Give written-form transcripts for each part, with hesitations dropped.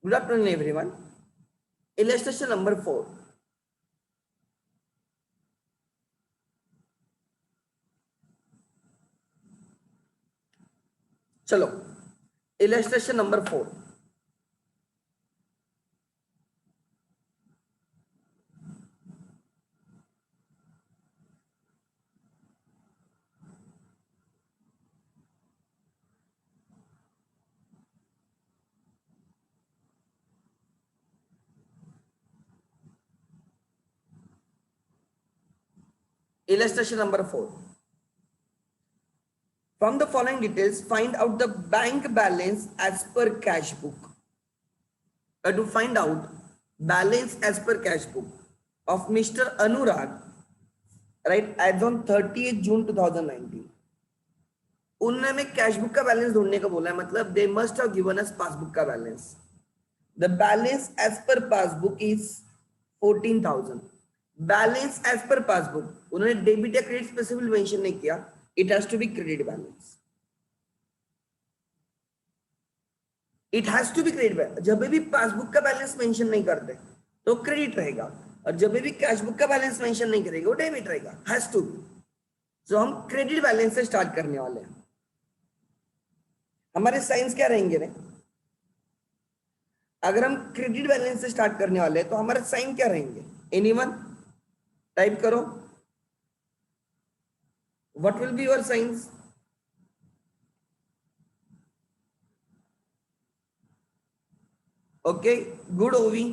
Good afternoon, everyone. Illustration number 4. चलो, illustration number 4. Illustration number 4. From the following details, find out the bank balance as per cash book. To find out balance as per cash book of Mr. Anurag, right, as on 30th June 2019. उन्होंने हमें cash book का balance ढूंढने का बोला है, मतलब they must have given us passbook का balance. The balance as per passbook is 14,000. Balance as per passbook उन्होंने डेबिट या क्रेडिट स्पेसिफिक मेंशन नहीं किया. It has to be credit balance. It has to be credit balance. जब भी passbook का balance mention नहीं करते तो क्रेडिट रहेगा, और जब भी कैश बुक का बैलेंस मेंशन नहीं करेगा वो डेबिट रहेगा. Has to be. तो हम क्रेडिट बैलेंस से स्टार्ट करने वाले हैं. हमारे साइंस क्या रहेंगे रे? अगर हम क्रेडिट बैलेंस से स्टार्ट करने वाले हैं तो हमारे साइन क्या रहेंगे? एनीवन टाइप करो. What will be your science? Okay, good. ओवी,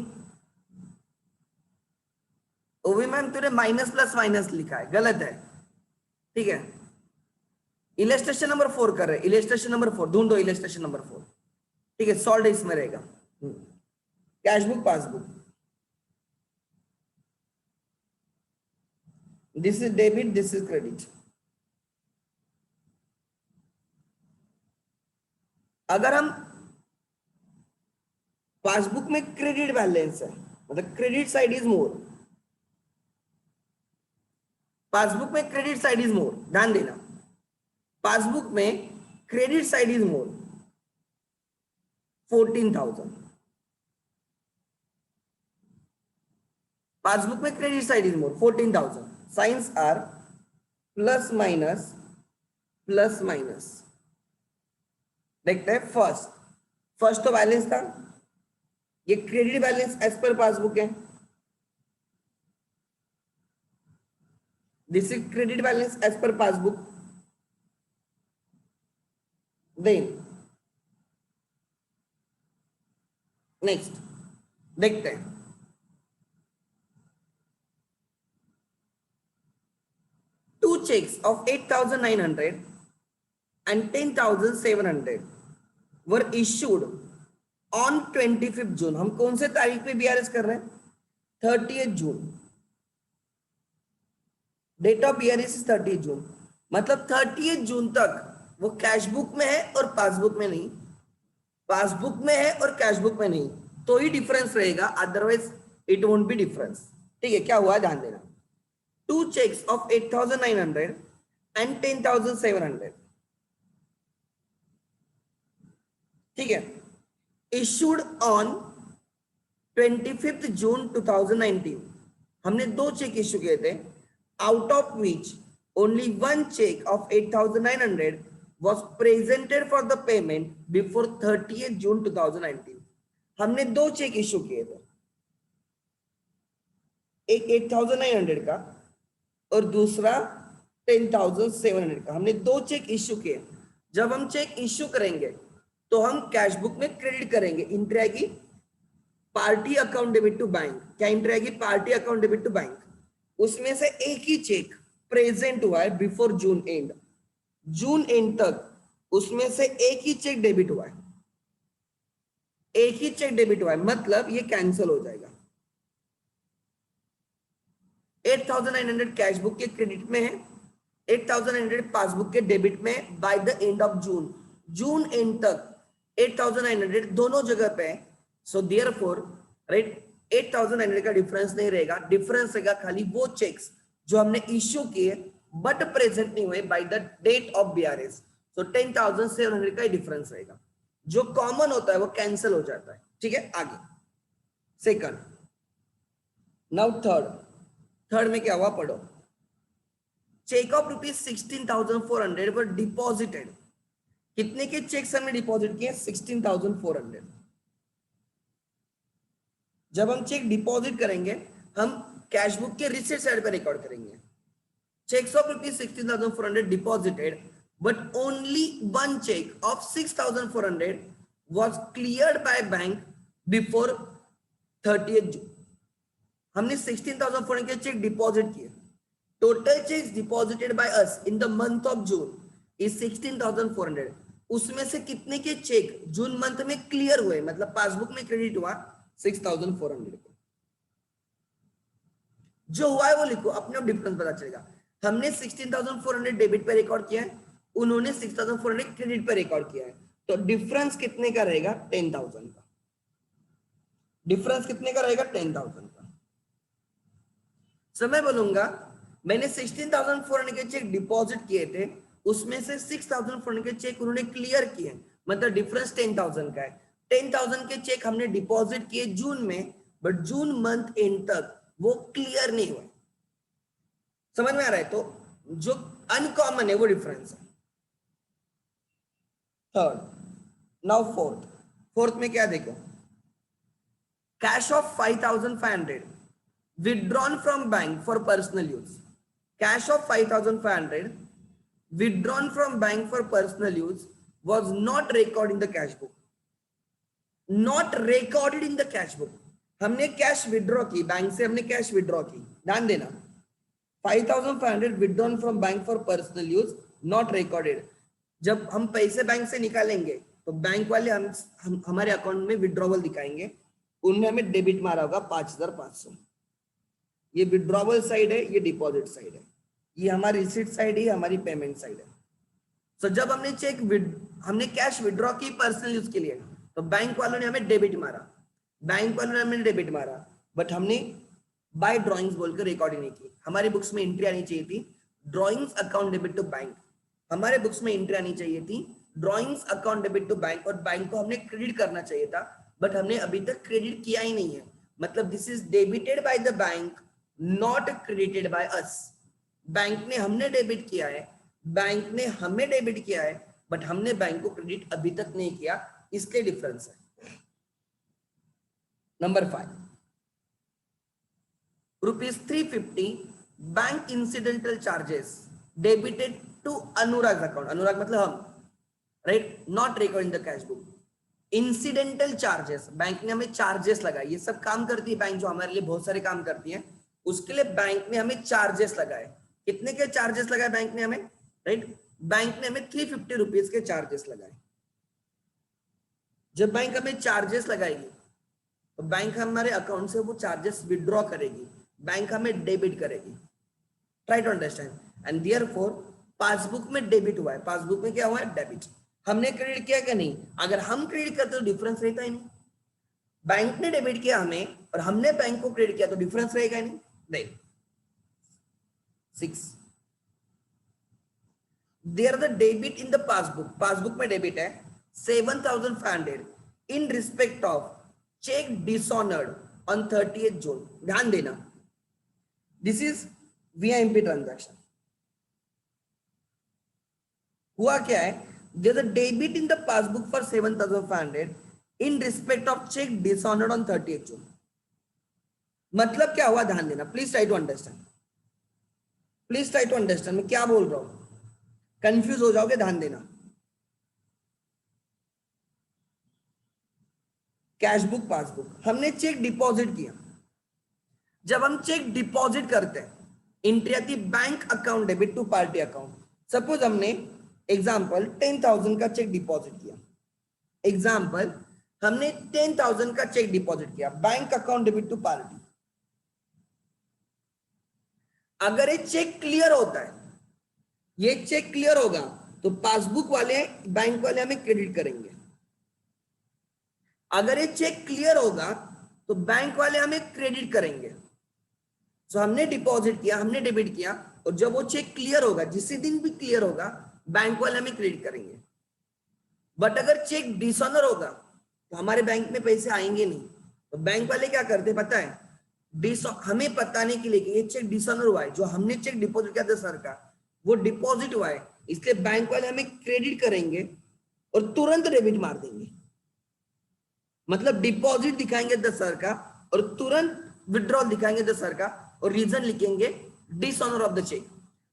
ओवी मैम तूने माइनस प्लस माइनस लिखा है, गलत है. ठीक है, इलस्ट्रेशन नंबर 4 कर रहे हैं. इलस्ट्रेशन नंबर 4 ढूंढो. Illustration number 4. ठीक है, सॉल्व इसमें रहेगा. Cash book, passbook. This is debit, this is credit. अगर हम पासबुक में क्रेडिट बैलेंस है, मतलब credit side is more. Passbook में क्रेडिट साइड इज मोर, ध्यान देना. पासबुक में credit side is more 14,000. Passbook में credit side is more 14,000. Signs are plus minus plus minus. देखते हैं. फर्स्ट तो बैलेंस था, ये credit balance as per passbook है. This is credit balance as per passbook. Then next देखते हैं. Two cheques of 8,900 and 10,700 were issued on 25th June. हम कौन से तारीख पे बीआरएस कर रहे हैं? 30th June. Date of BRS is 30th June. मतलब 30th जून तक वो कैश बुक में है और पासबुक में नहीं. पासबुक में है और कैश बुक में नहीं, तो ही डिफरेंस रहेगा, otherwise it won't be difference. ठीक है, क्या हुआ ध्यान देना. Two cheques of 8,900 and 10,700. ठीक है, इशूड ऑन 25th जून 2019. हमने 2 चेक इश्यू किए थे, out of which only 1 cheque of 8,900 was presented for the payment before 30th June 2019. हमने 2 चेक इश्यू किए थे, एक 8,900 का और दूसरा 10,700 का. हमने 2 चेक इश्यू किए. जब हम चेक इश्यू करेंगे तो हम कैश बुक में क्रेडिट करेंगे. एंट्री आएगी party account debit to bank. क्या एंट्री आएगी? Party account debit to bank. उसमें से एक ही चेक प्रेजेंट हुआ है before June end. June end तक उसमें से एक ही चेक डेबिट हुआ है. एक ही चेक डेबिट हुआ है, मतलब ये कैंसिल हो जाएगा. 8,900 कैश बुक के क्रेडिट में है, 8,900 पासबुक के डेबिट में bye the end of June. June end तक 8,900 दोनों जगह पे है. सो देयरफॉर राइट 8,900 का डिफरेंस नहीं रहेगा. डिफरेंस रहेगा खाली वो चेक्स जो हमने इश्यू किए बट प्रेजेंट नहीं हुए by the date of BRS. So 10,700 का डिफरेंस रहेगा. जो कॉमन होता है वो कैंसिल हो जाता है. ठीक है, आगे सेकंड। नाउ थर्ड में क्या हुआ पढ़ो। Cheque of ₹16,400 were deposited. कितने के चेक्स हमने डिपॉजिट किए? 16,400। जब हम चेक डिपॉजिट करेंगे हम कैश बुक के रिसीट साइड पर रिकॉर्ड करेंगे। Cheques of ₹16,400 deposited but only one cheque of 6,400 was cleared by bank before 30th June। हमने 16,400 के चेक डिपॉजिट किए। Total checks deposited by us in the month of June is 16,400। उसमें से कितने के check June month में clear हुए, मतलब पासबुक में क्रेडिट हुआ? 6,400। जो हुआ है वो लिखो, अपने आप डिफरेंस पता चलेगा। हमने 16,400 डेबिट पे रिकॉर्ड किया है, उन्होंने 6,400 क्रेडिट पे रिकॉर्ड किया है, तो डिफरेंस कितने का रहेगा? 10,000 का। डिफरेंस कितने का रहेगा? 10,000 का। मैं बोलूंगा मैंने 16,400 के चेक डिपॉजिट किए थे, उसमें से 6,400 के चेक उन्होंने क्लियर किए, मतलब डिफरेंस 10,000 का है। 10,000 के चेक हमने डिपॉजिट किए जून में, बट जून मंथ एंड तक वो क्लियर नहीं हुए। समझ में आ रहा है? तो जो अनकॉमन है वो डिफरेंस है। थर्ड। नाउ फोर्थ में क्या देखो, cash of 5,500 withdrawn from bank for personal use। cash of 5,500 withdrawn from bank for personal use was not recorded in the cash book। not recorded in the cash book। हमने cash withdraw की, bank से हमने cash withdraw की, ध्यान देना। 5,500 withdrawn from bank for personal use not recorded। जब हम पैसे बैंक से निकालेंगे तो बैंक वाले हमारे अकाउंट में विड्रॉवल दिखाएंगे, उनमें हमें डेबिट मारा होगा 5,500। ये विड्रॉवल साइड है, ये डिपॉजिट साइड है, ये हमारी रिसीट साइड है, हमारी पेमेंट साइड है। सो जब हमने कैश विड्रॉ की पर्सनल यूज के लिए, तो बैंक वालों ने हमें डेबिट मारा, बट हमने बाय ड्रॉइंग्स बोलकर रिकॉर्डिंग नहीं की। हमारी बुक्स में एंट्री आनी चाहिए थी drawings account debit to bank. हमारे बुक्स में एंट्री आनी चाहिए थी drawings account debit to bank, और बैंक को हमने क्रेडिट करना चाहिए था, बट हमने अभी तक क्रेडिट किया ही नहीं है। मतलब this is debited by the bank, not credited by us. Bank ने हमने डेबिट किया है, बैंक ने हमें डेबिट किया है, बट हमने बैंक को क्रेडिट अभी तक नहीं किया, इसके डिफरेंस है। Number 5, ₹350 bank incidental charges debited to Anurag account. Anurag मतलब हम, right, not record in the cash book. Incidental charges, bank ने हमें चार्जेस लगाए, ये सब काम करती है बैंक, जो हमारे लिए बहुत सारे काम करती है, उसके लिए बैंक ने हमें चार्जेस लगाए। कितने के चार्जेस लगाए बैंक ने हमें? राइट, बैंक ने हमें 350 रुपीज के चार्जेस लगाए। जब बैंक हमें चार्जेस लगाएगी तो बैंक हमारे अकाउंट से वो चार्जेस विड्रॉ करेगी, बैंक हमें डेबिट करेगी। Try to understand. And therefore passbook में डेबिट हुआ है, पासबुक में क्या हुआ है? डेबिट। हमने क्रेडिट किया कि नहीं? अगर हम क्रेडिट करते तो डिफरेंस रहता ही नहीं। बैंक ने डेबिट किया हमें और हमने बैंक को क्रेडिट किया तो डिफरेंस रहेगा ही नहीं। 6, there the debit in the passbook, passbook में डेबिट है 7,500 in respect of cheque dishonoured on 30th June. ध्यान देना, दिस इज VIMP ट्रांजैक्शन। हुआ क्या है? There the debit in the passbook for 7,500 in respect of cheque dishonoured on 30th June. मतलब क्या हुआ? ध्यान देना, please try to understand, please try to understand मैं क्या बोल रहा हूं, कंफ्यूज हो जाओगे, ध्यान देना। कैश बुक, पासबुक, हमने चेक डिपॉजिट किया। जब हम चेक डिपॉजिट करते हैं, एंट्री आती bank account debit to party account. Suppose हमने एग्जांपल 10,000 का चेक डिपॉजिट किया, एग्जांपल हमने 10,000 का चेक डिपॉजिट किया bank account debit to party. अगर ये चेक क्लियर होता है, ये चेक क्लियर होगा तो पासबुक वाले, बैंक वाले हमें क्रेडिट करेंगे। अगर ये चेक क्लियर होगा तो बैंक वाले हमें क्रेडिट करेंगे। सो हमने डिपॉजिट किया, हमने डेबिट किया, और जब वो चेक क्लियर होगा, जिस दिन भी क्लियर होगा, बैंक वाले हमें क्रेडिट करेंगे। बट अगर चेक डिसऑनर होगा तो हमारे बैंक में पैसे आएंगे नहीं। तो बैंक वाले क्या करते पता है, हमें बताने के लिए कि ये चेक डिसऑनर हुआ है, जो हमने चेक डिपॉजिट किया 10,000 का वो डिपॉजिट हुआ है, इसलिए बैंक वाले हमें क्रेडिट करेंगे और तुरंत डेबिट मार देंगे। मतलब डिपॉजिट दिखाएंगे 10,000 का और तुरंत विड्रॉल दिखाएंगे 10,000 का और रीजन लिखेंगे डिसऑनर ऑफ द चेक।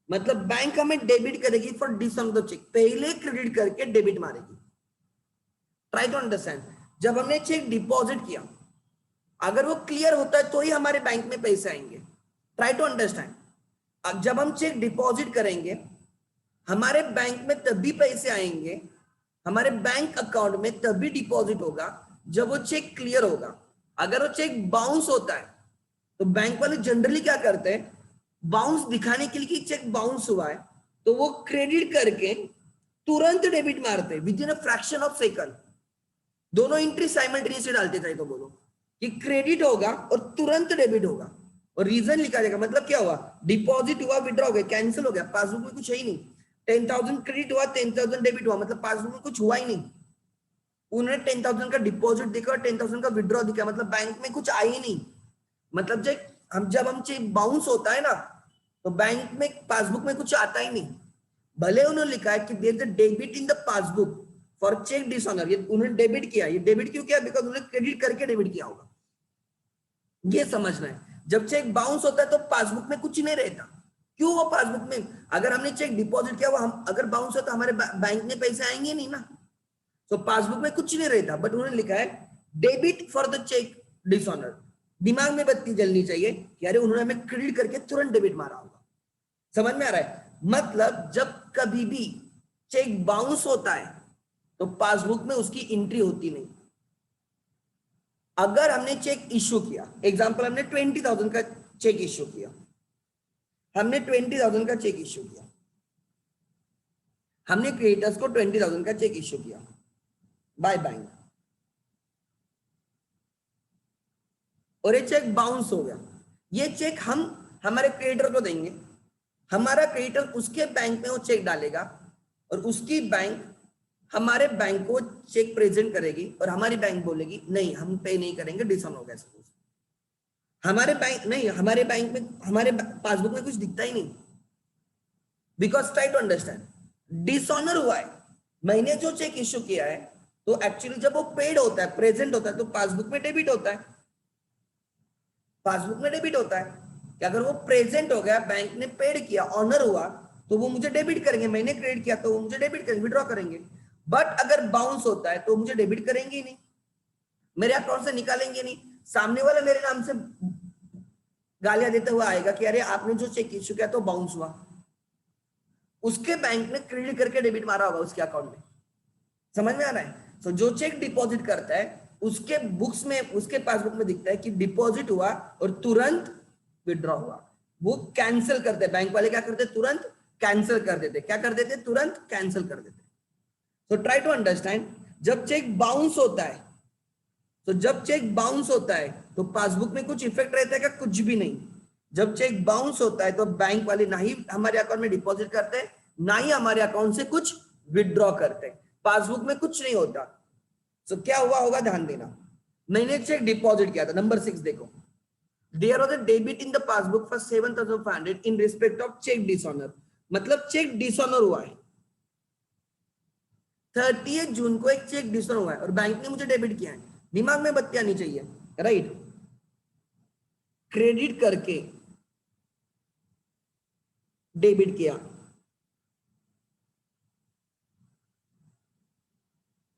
मतलब बैंक हमें डेबिट करेगी for dishonour of the cheque, पहले क्रेडिट करके डेबिट मारेगी। ट्राई टू अंडरस्टैंड, जब हमने चेक डिपॉजिट किया अगर वो क्लियर होता है तो ही हमारे बैंक में पैसे आएंगे। ट्राई टू अंडरस्टैंड, अब जब हम चेक डिपॉजिट करेंगे हमारे बैंक में तभी पैसे आएंगे, हमारे बैंक अकाउंट में तभी डिपॉजिट होगा जब वो चेक क्लियर होगा। अगर वो चेक बाउंस होता है तो बैंक वाले जनरली क्या करते हैं, बाउंस दिखाने के लिए कि चेक बाउंस हुआ है तो वो क्रेडिट करके तुरंत डेबिट मारते हैं with in a fraction of second. दोनों एंट्री साइमल्टेनियसली डालते थे तो बोलो कि क्रेडिट होगा और तुरंत डेबिट होगा और रीजन लिखा जाएगा। मतलब क्या हुआ, डिपॉजिट हुआ, विड्रॉ हो गया, कैंसिल हो गया, पासबुक में कुछ है ही नहीं। 10,000 क्रेडिट हुआ, 10,000 डेबिट हुआ, मतलब पासबुक में कुछ हुआ ही नहीं। उन्होंने 10,000 का डिपॉजिट दिखा और 10,000 का विड्रॉ दिखा, मतलब बैंक में कुछ आई ही नहीं। मतलब जब हम चेक बाउंस होता है ना तो बैंक में पासबुक में कुछ आता ही नहीं। भले उन्होंने लिखा है कि there is a debit in the passbook for cheque dishonour, ये उन्होंने डेबिट किया, ये डेबिट क्यों किया, बिकॉज उन्होंने क्रेडिट करके डेबिट किया होगा। ये समझना है, जब चेक बाउंस होता है तो पासबुक में कुछ नहीं रहता। क्यों, वो पासबुक में अगर हमने चेक डिपॉजिट किया वो हम अगर बाउंस हो तो हमारे बैंक में पैसे आएंगे नहीं ना, तो पासबुक में कुछ नहीं रहता। बट उन्होंने लिखा है debit for the cheque dishonour. दिमाग में बत्ती जलनी चाहिए कि अरे उन्होंने हमें क्रेडिट करके तुरंत डेबिट मारा होगा। समझ में आ रहा है, मतलब जब कभी भी चेक बाउंस होता है तो पासबुक में उसकी एंट्री होती नहीं। अगर हमने चेक इश्यू किया, एग्जांपल हमने 20,000 का चेक इश्यू किया, हमने 20,000 का चेक इश्यू किया, हमने क्रेडिटर्स को 20,000 का चेक इश्यू किया बाय बैंक और ये चेक बाउंस हो गया। ये चेक हम हमारे क्रेडिटर को देंगे, हमारा क्रेडिटर उसके बैंक में वो चेक डालेगा और उसकी बैंक हमारे बैंक को चेक प्रेजेंट करेगी और हमारी बैंक बोलेगी नहीं हम पे नहीं करेंगे, डिसऑनर हो गया सपोज। हमारे बैंक नहीं, हमारे बैंक में हमारे पासबुक में कुछ दिखता ही नहीं, because try to understand, dishonour हुआ है। मैंने जो चेक इश्यू किया है तो एक्चुअली जब वो पेड होता है, प्रेजेंट होता है, तो पासबुक में डेबिट होता है, पासबुक में डेबिट होता है कि अगर वो प्रेजेंट हो गया, बैंक ने पेड किया, ऑनर हुआ, तो वो मुझे डेबिट करेंगे। मैंने क्रेडिट किया तो वो मुझे डेबिट करेंगे, विड्रॉ करेंगे। बट अगर बाउंस होता है तो मुझे डेबिट करेंगे ही नहीं, मेरे अकाउंट से निकालेंगे नहीं। सामने वाला मेरे नाम से गालियां देता हुआ आएगा कि अरे आपने जो चेक इश्यू किया तो बाउंस हुआ, उसके बैंक ने क्रेडिट करके डेबिट मारा होगा उसके अकाउंट में। समझ में आ रहा है। तो जो चेक डिपॉजिट करता है उसके बुक्स में, उसके पासबुक में दिखता है कि डिपॉजिट हुआ और तुरंत विड्रॉ हुआ। वो कैंसिल करते, बैंक वाले क्या करते, तुरंत कैंसिल कर देते। क्या कर देते, तुरंत कैंसिल कर देते। तो ट्राई टू अंडरस्टैंड, जब चेक बाउंस होता है, तो जब चेक बाउंस होता है तो पासबुक में कुछ इफेक्ट रहता है क्या, कुछ भी नहीं। जब चेक बाउंस होता है तो बैंक वाले ना ही हमारे अकाउंट में डिपॉजिट करते हैं, ना ही हमारे अकाउंट से कुछ विड्रॉ करते हैं, पासबुक में कुछ नहीं होता। तो क्या हुआ होगा, ध्यान देना। मैंने चेक डिपॉजिट किया था, नंबर 6 देखो, there was a debit in the passbook for 7,500 in respect of cheque dishonour. मतलब चेक डिसऑनर हुआ है, 30 जून को एक चेक डिसऑनर हुआ है और बैंक ने मुझे डेबिट किया है। दिमाग में बत्ती आनी चाहिए, राइट। क्रेडिट करके डेबिट किया,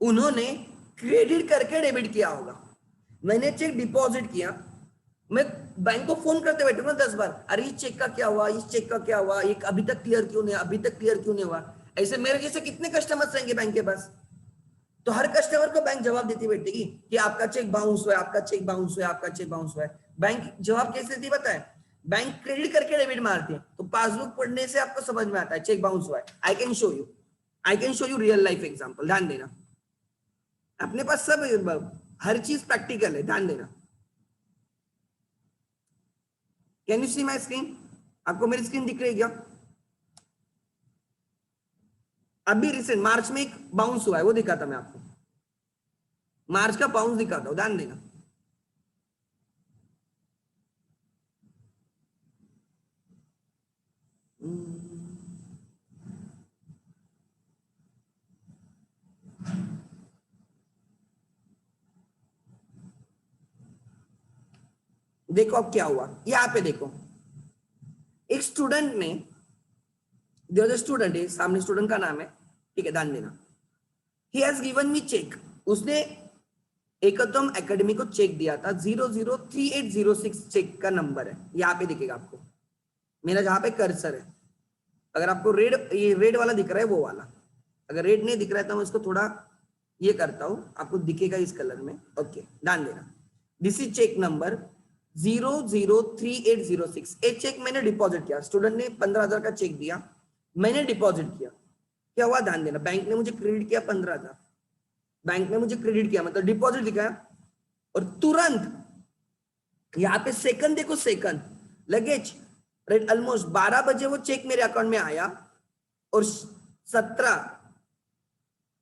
उन्होंने क्रेडिट करके डेबिट किया होगा। मैंने चेक डिपॉजिट किया, मैं बैंक को फोन करते बैठूंगा 10 बार, अरे इस चेक का क्या हुआ, इस चेक का क्या हुआ, ये अभी तक क्लियर क्यों नहीं, अभी तक क्लियर क्यों नहीं हुआ। ऐसे मेरे जैसे कितने कस्टमर्स रहेंगे बैंक के पास। तो हर कस्टमर को बैंक जवाब देती बैठेगी कि आपका चेक बाउंस हुआ है, आपका चेक बाउंस हुआ है, आपका चेक बाउंस हुआ है। बैंक जवाब कैसे देती पता है, बैंक क्रेडिट करके डेबिट मारती है। तो पासबुक पढ़ने से आपको समझ में आता है चेक बाउंस हुआ है। I can show you real life example, ध्यान देना। अपने पास सब हर चीज प्रैक्टिकल है, ध्यान देना। Can you see my screen, आपको मेरी स्क्रीन दिख रही है क्या। अभी रिसेंट मार्च में एक बाउंस हुआ है, वो दिखा था मैं आपको। मार्च का बाउंस दिखाता हूं, ध्यान देना। देखो अब क्या हुआ, यहां पे देखो एक स्टूडेंट ने, जो स्टूडेंट है सामने, स्टूडेंट का नाम है, ठीक है, ध्यान देना। He has given me cheque, उसने एकतम एकेडमी को चेक दिया था, 003806 चेक का नंबर है, यहाँ पे दिखेगा आपको, मेरा जहां पे कर्सर है। अगर आपको रेड, ये रेड वाला दिख रहा है वो वाला, अगर रेड नहीं दिख रहा है तो मैं इसको थोड़ा ये करता हूं, आपको दिखेगा इस कलर में। ओके, ध्यान देना, दिस इज चेक नंबर 003806। एक चेक मैंने डिपॉजिट किया, स्टूडेंट ने 15,000 का चेक दिया, मैंने डिपॉजिट किया, क्या हुआ ध्यान देना, बैंक ने मुझे क्रेडिट किया 15,000, बैंक ने मुझे क्रेडिट किया मतलब डिपॉजिट दिखाया, और तुरंत यहाँ पे सेकंड देखो, सेकंड लगेज, राइट, ऑलमोस्ट 12 बजे वो चेक मेरे अकाउंट में आया, और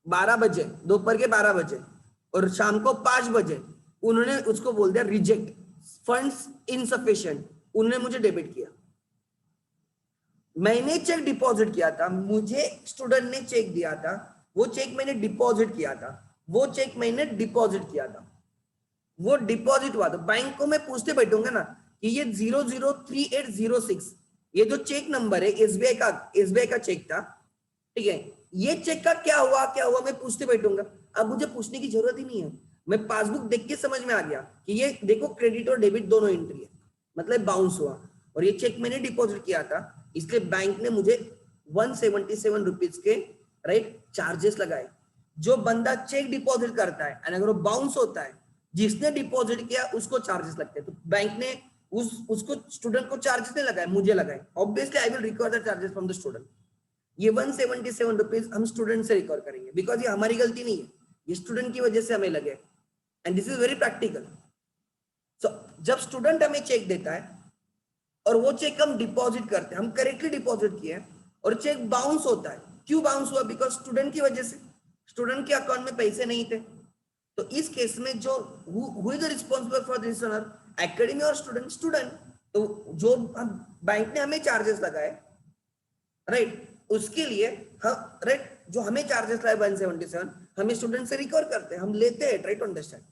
12 बजे, दोपहर के 12 बजे और शाम को 5 बजे उन्होंने उसको बोल दिया रिजेक्ट, फंड्स इनसफिशिएंट, उन्होंने मुझे डेबिट किया। मैंने चेक डिपॉजिट किया था, मुझे स्टूडेंट ने चेक दिया था, वो चेक मैंने डिपॉजिट किया था, वो चेक मैंने डिपॉजिट किया था, वो डिपॉजिट हुआ था। बैंक को मैं पूछते बैठूंगा ना कि ये 003806 ये जो चेक नंबर है एसबीआई का चेक था, ठीक है, ये चेक का क्या हुआ क्या हुआ, मैं पूछते बैठूंगा। अब मुझे पूछने की जरूरत ही नहीं है, मैं पासबुक देख के समझ में आ गया कि ये देखो क्रेडिट और डेबिट दोनों एंट्री है, मतलब बाउंस हुआ, और ये चेक मैंने डिपॉजिट किया था, इसलिए बैंक ने मुझे 177 रुपीज के राइट चार्जेस लगाए। जो बंदा चेक डिपॉजिट करता है और अगर वो बाउंस होता है, जिसने डिपॉजिट किया उसको चार्जेस लगते हैं, तो बैंक ने उसको स्टूडेंट को चार्जेस नहीं लगाए, मुझे लगाए। Obviously I will recover the charges from the student. ये 177 रुपीज हम स्टूडेंट से रिकवर करेंगे, बिकॉज ये हमारी गलती नहीं है, ये स्टूडेंट की वजह से हमें लगे, and this is very practical. So जब स्टूडेंट हमें चेक देता है और वो चेक हम डिपॉजिट करते हैं, हम करेक्टली डिपॉजिट किए और चेक बाउंस होता है, क्यों बाउंस हुआ, बिकॉज स्टूडेंट की वजह से, स्टूडेंट के अकाउंट में पैसे नहीं थे। तो इस केस में जो who is responsible for this, academy और स्टूडेंट, स्टूडेंट। तो जो बैंक ने हमें चार्जेस लगाए, राइट, उसके लिए हम, राइट, जो हमें चार्जेस लाए 177, हमें स्टूडेंट से रिकवर करते हैं, हम लेते हैं, ट्राई टू अंडरस्टैंड।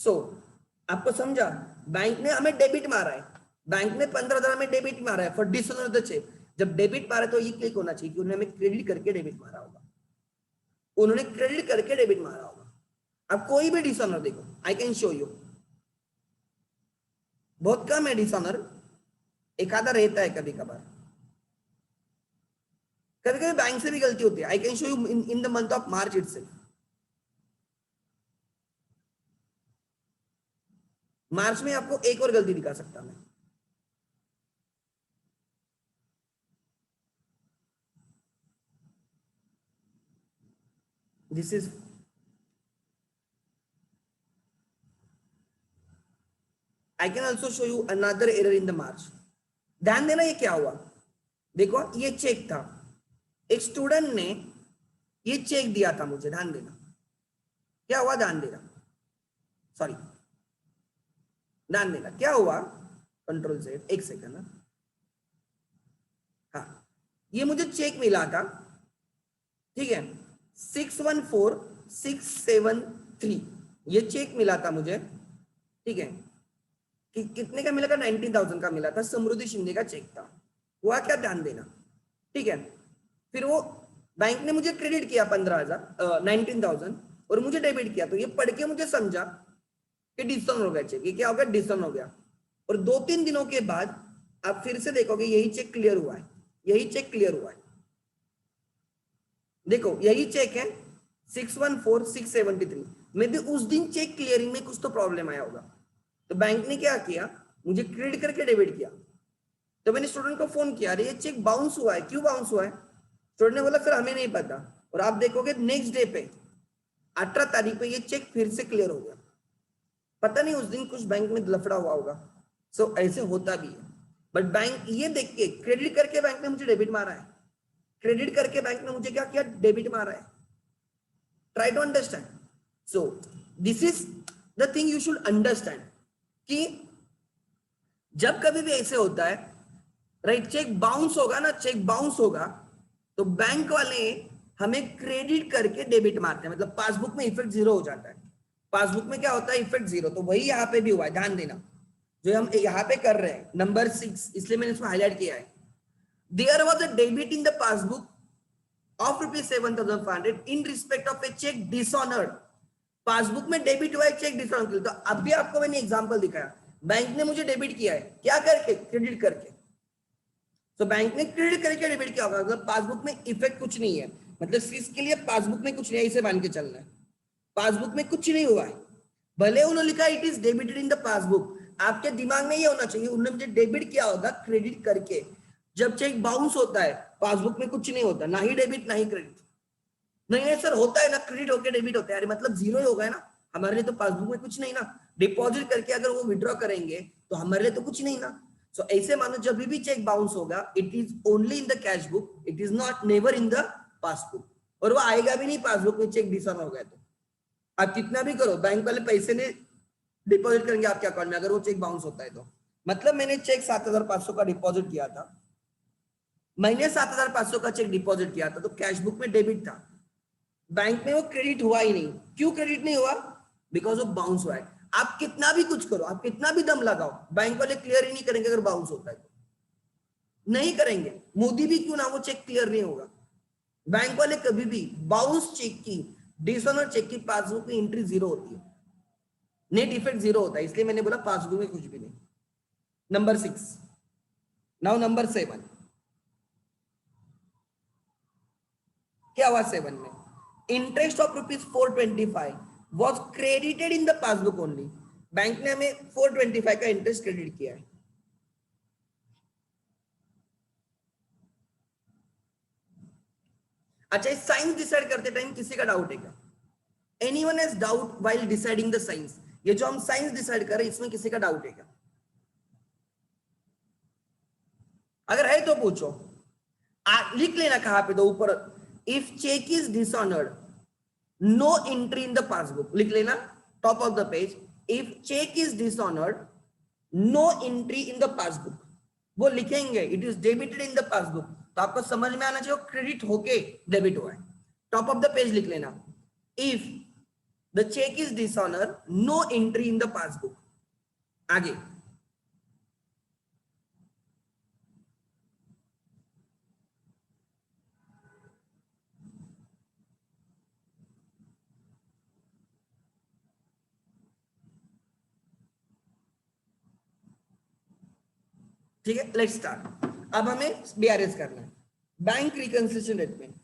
सो आपको समझा, बैंक ने हमें डेबिट मारा है, बैंक ने 15,000 में डेबिट मारा है फॉर डिसऑनर द चेक। जब डेबिट मारा तो ये क्लिक होना चाहिए कि उन्होंने हमें क्रेडिट करके डेबिट मारा होगा, उन्होंने क्रेडिट करके डेबिट मारा होगा। अब कोई भी डिसऑनर देखो, आई कैन शो यू, बहुत कम है डिसऑनर, एक आधा रहता है कभी कभार, कभी कभी बैंक से भी गलती होती है। I can show you in the month of March itself, March में आपको एक और गलती दिखा सकता मैं। This is, I can also show you another error in the March. ध्यान देना ये क्या हुआ, देखो ये चेक था, एक स्टूडेंट ने ये चेक दिया था मुझे, ध्यान देना क्या हुआ, ध्यान देना, सॉरी, ध्यान देना क्या हुआ, कंट्रोल से एक सेकंड, हाँ, ये मुझे चेक मिला था, ठीक है, 614673 ये चेक मिला था मुझे, ठीक है, कि कितने का मिला था, 19,000 का मिला था, समृद्धि शिंदे का चेक था। हुआ क्या, ध्यान देना, ठीक है, फिर वो बैंक ने मुझे क्रेडिट किया 15,000 19,000 और मुझे डेबिट किया, तो ये पढ़ के मुझे समझा कि डिसऑन हो गया चेक, ये क्या हो गया, डिसऑन हो गया। और 2-3 दिनों के बाद आप फिर से देखोगे यही चेक क्लियर हुआ है, यही चेक क्लियर हुआ है, देखो यही चेक है 614673 में भी उस दिन चेक क्लियरिंग में कुछ तो प्रॉब्लम आया होगा, तो बैंक ने क्या किया, मुझे क्रेडिट करके डेबिट किया। तो मैंने स्टूडेंट को फोन किया, अरे ये चेक बाउंस हुआ है, क्यों बाउंस हुआ है, स्टूडेंट ने बोला सर हमें नहीं पता, और आप देखोगे नेक्स्ट डे पे 18 तारीख पे ये चेक फिर से क्लियर हो गया। पता नहीं उस दिन कुछ बैंक में लफड़ा हुआ होगा। सो ऐसे होता भी है, बट बैंक ये देख के, क्रेडिट करके बैंक ने मुझे डेबिट मारा है, क्रेडिट करके बैंक ने मुझे क्या किया, डेबिट मारा है, try to understand. So this is the thing you should understand कि जब कभी भी ऐसे होता है, राइट, चेक बाउंस होगा ना, चेक बाउंस होगा तो बैंक वाले हमें क्रेडिट करके डेबिट मारते हैं, मतलब पासबुक में इफेक्ट जीरो हो जाता है। पासबुक में क्या होता है, इफेक्ट जीरो। तो वही यहाँ पे भी हुआ है, ध्यान देना, जो हम यहाँ पे कर रहे हैं नंबर 6, इसलिए मैंने इसको हाईलाइट किया है। There was a debit in the passbook of ₹7,500 in respect of a cheque dishonoured. Passbook में डेबिट हुआ है, चेक डिसऑनर्ड। तो अभी आपको मैंने एग्जांपल दिखाया, बैंक ने मुझे डेबिट किया है, क्या करके, क्रेडिट करके। तो बैंक ने क्रेडिट करके डेबिट किया होगा, मतलब पासबुक में इफेक्ट कुछ नहीं है, मतलब इसके लिए पासबुक में कुछ नहीं है, इसे मान के चलना है। पासबुक में कुछ नहीं हुआ है, भले उन्होंने लिखा it is debited in the passbook, आपके दिमाग में ये होना चाहिए उन्होंने मुझे डेबिट किया होगा क्रेडिट करके। जब चेक बाउंस होता है पासबुक में कुछ नहीं होता, ना ही डेबिट ना ही क्रेडिट। नहीं नहीं सर होता है ना, क्रेडिट होके डेबिट होता है, अरे मतलब जीरो ही होगा ना, हमारे लिए तो पासबुक में कुछ नहीं ना। डिपॉजिट करके अगर वो विड्रॉ करेंगे तो हमारे लिए तो कुछ नहीं ना। सो ऐसे मानो जब भी चेक बाउंस होगा it is only in the cash book, it is not never in the passbook, और वो आएगा भी नहीं पासबुक में चेक डिसऑनर हो गया तो। आप कितना भी करो, बैंक वाले पैसे ने डिपॉजिट करेंगे आपके अकाउंट में अगर वो चेक बाउंस होता है तो। मतलब मैंने चेक 7,500 का डिपॉजिट किया था, मैंने 7,500 का चेक डिपॉजिट किया था तो कैश बुक में डेबिट था, बैंक में वो क्रेडिट हुआ ही नहीं। क्यों क्रेडिट नहीं हुआ, बिकॉज ऑफ बाउंस हुआ है। आप कितना भी कुछ करो, आप कितना भी दम लगाओ, बैंक वाले क्लियर ही नहीं करेंगे अगर बाउंस होता है तो, नहीं करेंगे। मोदी भी क्यों ना, वो चेक क्लियर नहीं होगा। बैंक वाले कभी भी बाउंस चेक की, डिसऑनर चेक की पासबुक में एंट्री जीरो होती है, नेट इफेक्ट जीरो होता है, इसलिए मैंने बोला पासबुक में कुछ भी नहीं। नंबर 6, नाउ नंबर 7, क्या हुआ 7 में, interest of ₹425 was credited in the passbook only. Bank ने हमें 425 का इंटरेस्ट क्रेडिट किया है। अच्छा, इस साइंस डिसाइड करते टाइम किसी का डाउट है क्या, anyone has doubt while deciding the science, ये जो हम साइंस डिसाइड कर रहे हैं इसमें किसी का डाउट है क्या, अगर है तो पूछो। लिख लेना कहां पे, तो ऊपर, if cheque is dishonoured no entry in the passbook, लिख लेना top of the page, if cheque is dishonoured no entry in the passbook, वो लिखेंगे it is debited in the passbook, तो आपको समझ में आना चाहिए क्रेडिट होके डेबिट हुआ है। टॉप ऑफ द पेज लिख लेना, if the cheque is dishonour no entry in the passbook. आगे, ठीक है, लेट्स स्टार्ट। अब हमें बीआरएस करना है, bank reconciliation statement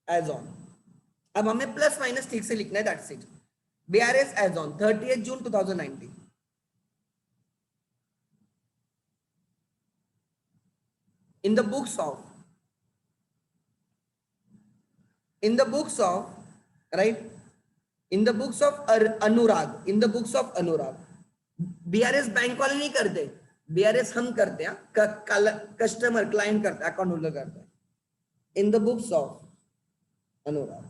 as on. अब हमें प्लस माइनस ठीक से लिखना है, that's it. BRS as on 30 June 2019 in the books of, in the books of, right, in the books of Anurag, in the books of Anurag, BRS bank वाले नहीं करते, BRS हम करते हैं, कस्टमर क्लाइंट करता है, अकाउंट होल्डर करता है। In the books of Anurag,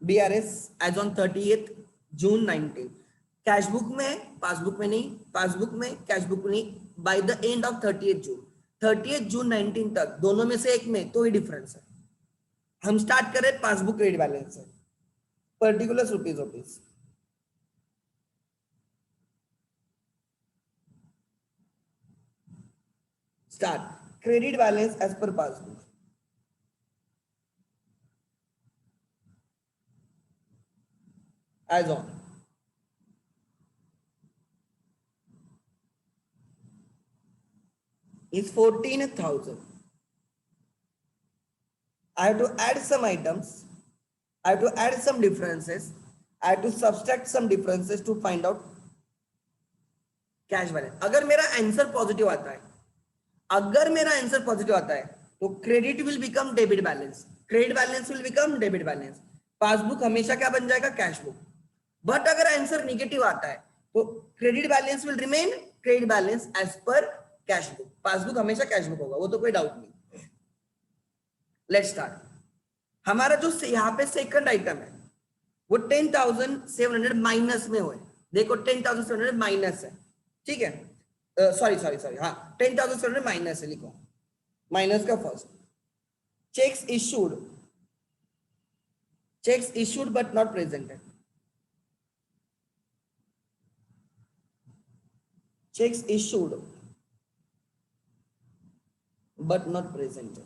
BRS as on 30 June 19, cash book में, पासबुक में नहीं, पासबुक में कैश बुक में नहीं, by the end of 30 June, 30 June 19 तक, दोनों में से एक में तो ही डिफरेंस है। हम स्टार्ट करें पासबुक क्रेडिट बैलेंस से, particular rupees, start credit balance as per passbook, as on is 14,000. I have to add some items, I have to add some differences, I have to subtract some differences to find out cash balance. अगर मेरा answer positive आता है, अगर मेरा answer positive आता है तो credit will become debit balance, credit balance will become debit balance, passbook हमेशा क्या बन जाएगा, कैश बुक। बट अगर आंसर निगेटिव आता है तो credit balance will remain credit balance as per cash book, passbook हमेशा कैश बुक होगा, वो तो कोई डाउट नहीं। Let's start. हमारा जो यहाँ पे सेकंड आइटम है वो 10,700 माइनस में हुए, देखो 10,700 माइनस है, ठीक है, सॉरी सॉरी सॉरी, हाँ 10,700 माइनस है, लिखो माइनस का first. Cheques issued but not presented, cheques issued but not presented,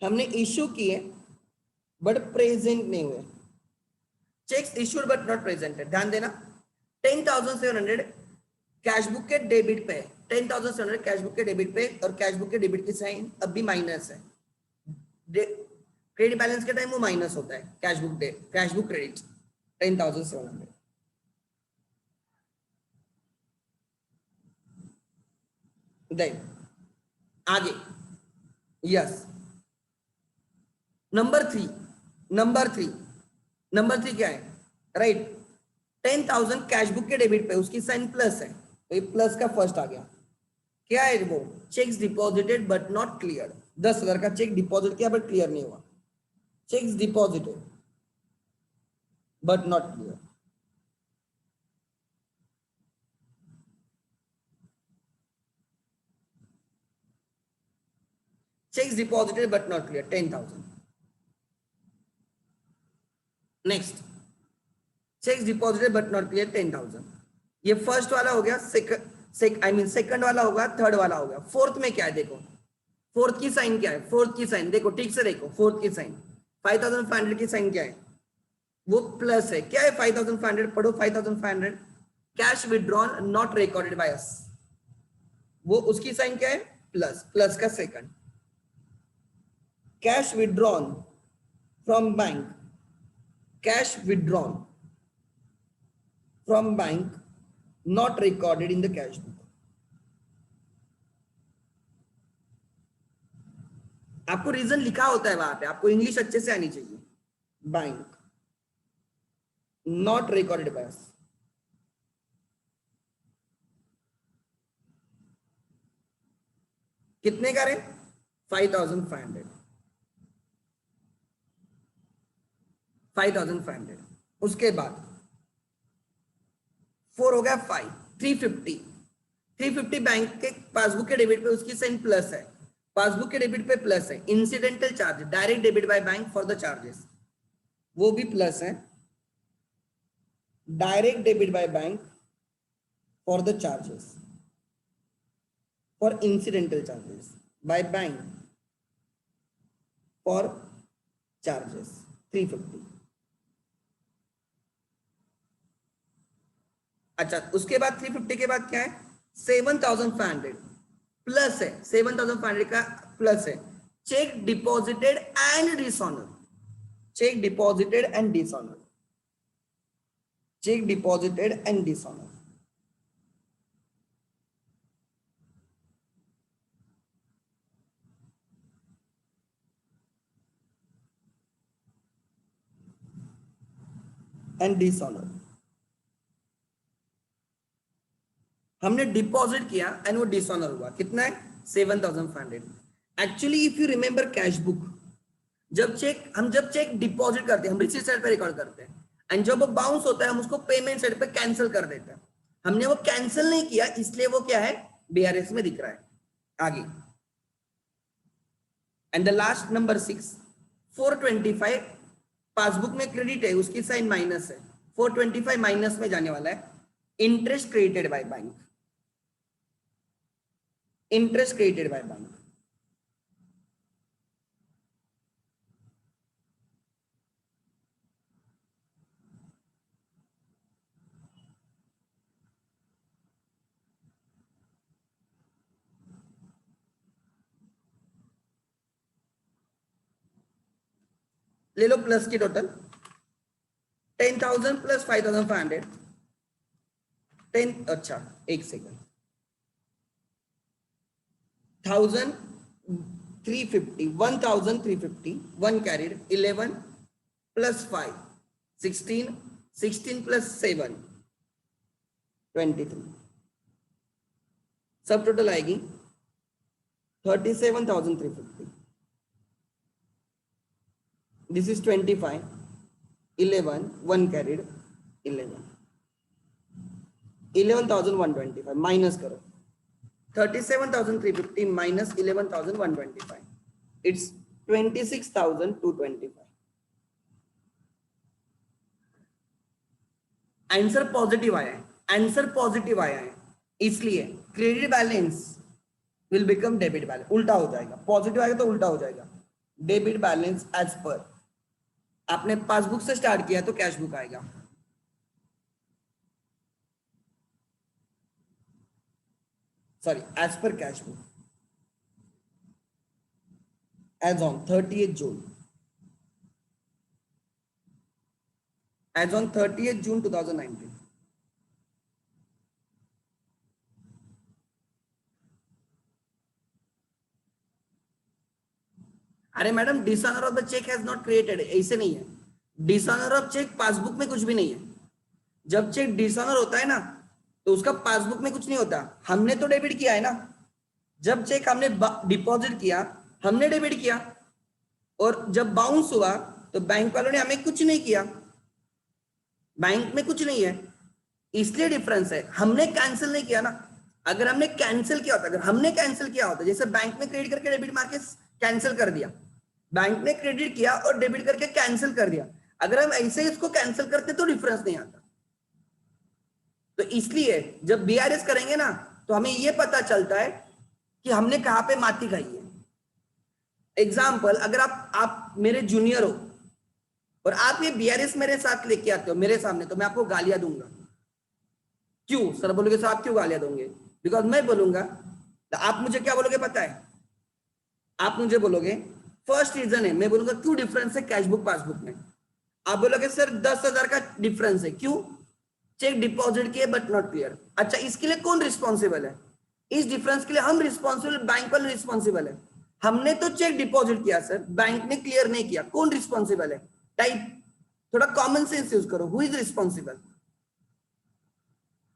हमने इशू किए बट प्रेजेंट नहीं हुए। Cheques issued but not presented, ध्यान देना 10,700 कैश बुक के डेबिट पे, 10,700 कैश बुक के डेबिट पे, और कैश बुक के डेबिट की साइन अब भी माइनस है, क्रेडिट बैलेंस के टाइम वो माइनस होता है, कैश बुक क्रेडिट 10,700। देन आगे, यस नंबर थ्री क्या है, राइट 10,000 कैश बुक के डेबिट पे, उसकी साइन प्लस है, तो ये प्लस का फर्स्ट आ गया। क्या है वो, checks deposited but not clear, 10,000 का चेक डिपॉजिट किया बट क्लियर नहीं हुआ, checks deposited but not clear. Checks deposited but not clear 10,000। Next, checks deposited but not clear 10,000, ये फर्स्ट वाला हो गया, सेकंड वाला होगा, थर्ड वाला हो गया। फोर्थ में क्या है, देखो फोर्थ की साइन क्या है, फोर्थ की साइन देखो ठीक से, देखो फोर्थ की साइन 5,500 की साइन क्या है, वो प्लस है। क्या है 5,500, पढ़ो 5,500, cash withdrawn not recorded by us, वो उसकी साइन क्या है, प्लस, प्लस का second. Cash withdrawn from bank, cash withdrawn from bank not recorded in the cash book. आपको रीजन लिखा होता है वहां पे, आपको इंग्लिश अच्छे से आनी चाहिए। Bank not recorded by us, कितने का रे, 5,500, 5,500। उसके बाद 4 हो गया 5, 350 बैंक के पासबुक के डेबिट पे उसकी साइन प्लस है, पासबुक के डेबिट पे प्लस है। Incidental charge, direct debit by bank for the charges, वो भी प्लस है। Direct debit by bank for the charges, for incidental charges by bank for charges 350। अच्छा, उसके बाद 350 के बाद क्या है, 7,500 प्लस है, 7,500 का प्लस है। Check deposited and dishonour, check deposited and dishonour, check deposited and dishonour. And dishonour, हमने डिपॉजिट किया एंड वो डिसऑनर हुआ, कितना है 7,500। Actually if you remember cash book, जब चेक डिपॉजिट करते हैं हम रिसीट साइड पे रिकॉर्ड करते हैं, एंड जब वो बाउंस होता है हम उसको पेमेंट साइड पे कैंसिल कर देते हैं। हमने वो कैंसिल नहीं किया, इसलिए वो क्या है, बीआरएस में दिख रहा है। आगे, and the last number 6, 425 passbook में क्रेडिट है, उसकी साइन माइनस है, 425 माइनस में जाने वाला है। Interest credited by bank, interest credited by bank, ले लो प्लस की टोटल 10,000 प्लस 5,500, 10, अच्छा एक सेकंड, 1,350, 1,350, 1 carried, 11 plus 5, 16, 16 प्लस 7 23, सब टोटल आएगी 37,350. दिस इज 25, 11, 1 carried 11, 11,125 माइनस करो. 37,350 minus 11,125. It's 26,225. आंसर पॉजिटिव आया है, आंसर पॉजिटिव आया है, इसलिए credit balance will become debit balance. उल्टा हो जाएगा, पॉजिटिव आएगा तो उल्टा हो जाएगा. डेबिट बैलेंस एज पर, आपने पासबुक से स्टार्ट किया तो कैश बुक आएगा. Sorry, as per cash book, as on 30th June, as on 30th June 2019. अरे madam, dishonour of the cheque has not created, ऐसे नहीं है. डिसऑनर ऑफ चेक पासबुक में कुछ भी नहीं है. जब चेक डिसऑनर होता है ना तो उसका पासबुक में कुछ नहीं होता. हमने तो डेबिट किया है ना, जब चेक हमने डिपॉजिट किया हमने डेबिट किया, और जब बाउंस हुआ तो बैंक वालों ने हमें कुछ नहीं किया. बैंक में कुछ नहीं है, इसलिए डिफरेंस है. हमने कैंसिल नहीं किया ना. अगर हमने कैंसिल किया होता, अगर हमने कैंसिल किया होता, जैसे बैंक में क्रेडिट करके डेबिट मार के कैंसिल कर दिया, बैंक ने क्रेडिट किया और डेबिट करके कैंसिल कर दिया, अगर हम ऐसे इसको कैंसिल करते तो डिफरेंस नहीं आता. तो इसलिए जब बीआरएस करेंगे ना तो हमें यह पता चलता है कि हमने कहां पे माती खाई है. एग्जाम्पल, अगर आप मेरे जूनियर हो और आप ये बीआरएस मेरे साथ लेके आते हो मेरे सामने, तो मैं आपको गालियां दूंगा. क्यों सर बोलोगे, सर आप क्यों गालियां दोगे? बिकॉज मैं बोलूंगा तो आप मुझे क्या बोलोगे पता है? आप मुझे बोलोगे फर्स्ट रीजन है, मैं बोलूंगा क्यों डिफरेंस है कैश बुक पासबुक में. आप बोलोगे सर 10,000 का डिफरेंस है. क्यों? चेक डिपॉजिट किए बट नॉट क्लियर. अच्छा, इसके लिए कौन रिस्पॉन्सिबल है? इस डिफरेंस के लिए हम रिस्पॉन्सिबल, बैंक वाले रिस्पॉन्सिबल है. हमने तो चेक डिपॉजिट किया सर, बैंक ने क्लियर नहीं किया, कौन रिस्पॉन्सिबल है? टाइप, थोड़ा कॉमन सेंस यूज करो. Who is responsible?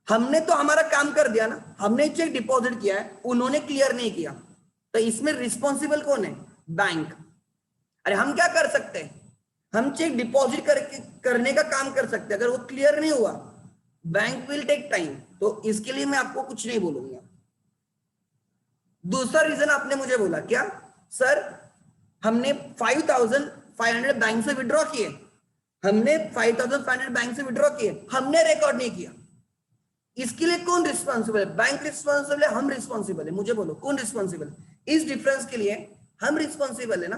हमने तो हमारा काम कर दिया ना, हमने चेक डिपॉजिट किया है, उन्होंने क्लियर नहीं किया, तो इसमें रिस्पॉन्सिबल कौन है? बैंक. अरे हम क्या कर सकते हैं? हम चेक डिपॉजिट करने का काम कर सकते हैं. अगर वो क्लियर नहीं हुआ, बैंक विल टेक टाइम, तो इसके लिए मैं आपको कुछ नहीं बोलूंगा. दूसरा रीजन आपने मुझे बोला क्या सर, हमने 5,500 बैंक से विड्रॉ किए, हमने 5,500 बैंक से विड्रॉ किए, हमने रिकॉर्ड नहीं किया. इसके लिए कौन रिस्पॉन्सिबल है? बैंक रिस्पॉन्सिबल है, हम रिस्पॉन्सिबल है? मुझे बोलो कौन रिस्पॉन्सिबल है? इस डिफरेंस के लिए हम रिस्पॉन्सिबल है ना.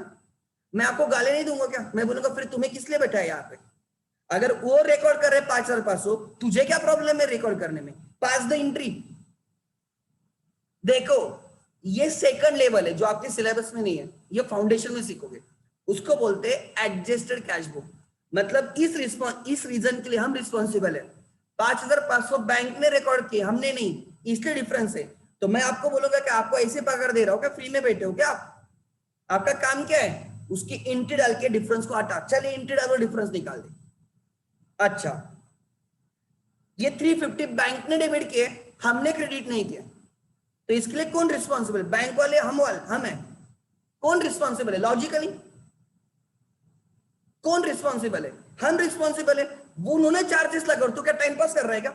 मैं आपको गाली नहीं दूंगा क्या? मैं बोलूंगा फिर तुम्हें किस लिए बैठा है यहाँ पे? अगर वो रिकॉर्ड कर रहे 5,500, तुझे क्या प्रॉब्लम है रिकॉर्ड करने में? पास द एंट्री. देखो, ये सेकंड लेवल है जो आपके सिलेबस में नहीं है, ये फाउंडेशन में सीखोगे. उसको बोलते हैं एडजस्टेड कैश बुक. मतलब इस रीजन के लिए हम रिस्पॉन्सिबल है. 5,500 बैंक ने रिकॉर्ड किए, हमने नहीं, इसलिए डिफरेंस है. तो मैं आपको बोलूंगा कि आपको ऐसे पकड़ दे रहा हूं क्या? फ्री में बैठे हो क्या आप? आपका काम क्या है? उसकी एंट्री डाल के डिफरेंस को हटा. चलिए एंट्री डालो, डिफरेंस निकाल दे. अच्छा, ये 350 बैंक ने डेबिट किए, हमने क्रेडिट नहीं किया, तो इसके लिए कौन रिस्पॉन्सिबल है? बैंक वाले, हम है. कौन रिस्पॉन्सिबल है? लॉजिकली कौन रिस्पॉन्सिबल है? हम रिस्पॉन्सिबल है. वो उन्होंने चार्जेस लगा, तो क्या टाइम पास कर रहा है क्या?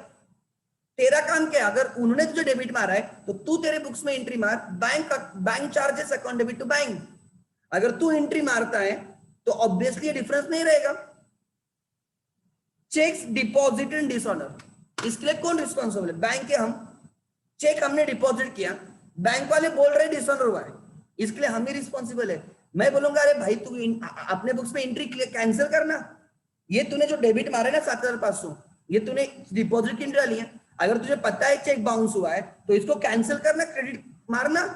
तेरा काम क्या है? अगर उन्होंने तुझे डेबिट मारा है तो तू तेरे बुक्स में एंट्री मार, bank charges account debit to bank. अगर तू एंट्री मारता है तो ऑब्वियसली डिफरेंस नहीं रहेगा. चेक्स डिपॉजिट इन डिसऑनर, इसके लिए कौन रिस्पॉन्सिबल है? बैंक है. हम चेक हमने डिपॉजिट किया, बैंक वाले बोल रहे डिसऑनर हुआ है, इसके लिए हम ही रिस्पॉन्सिबल है. मैं बोलूंगा अरे भाई तू अपने बुक्स में एंट्री कैंसिल करना. ये तूने जो डेबिट मारा है ना 7,500, ये तूने डिपॉजिट की एंट्री डाली है. अगर तुझे पता है चेक बाउंस हुआ है तो इसको कैंसिल करना, क्रेडिट मारना.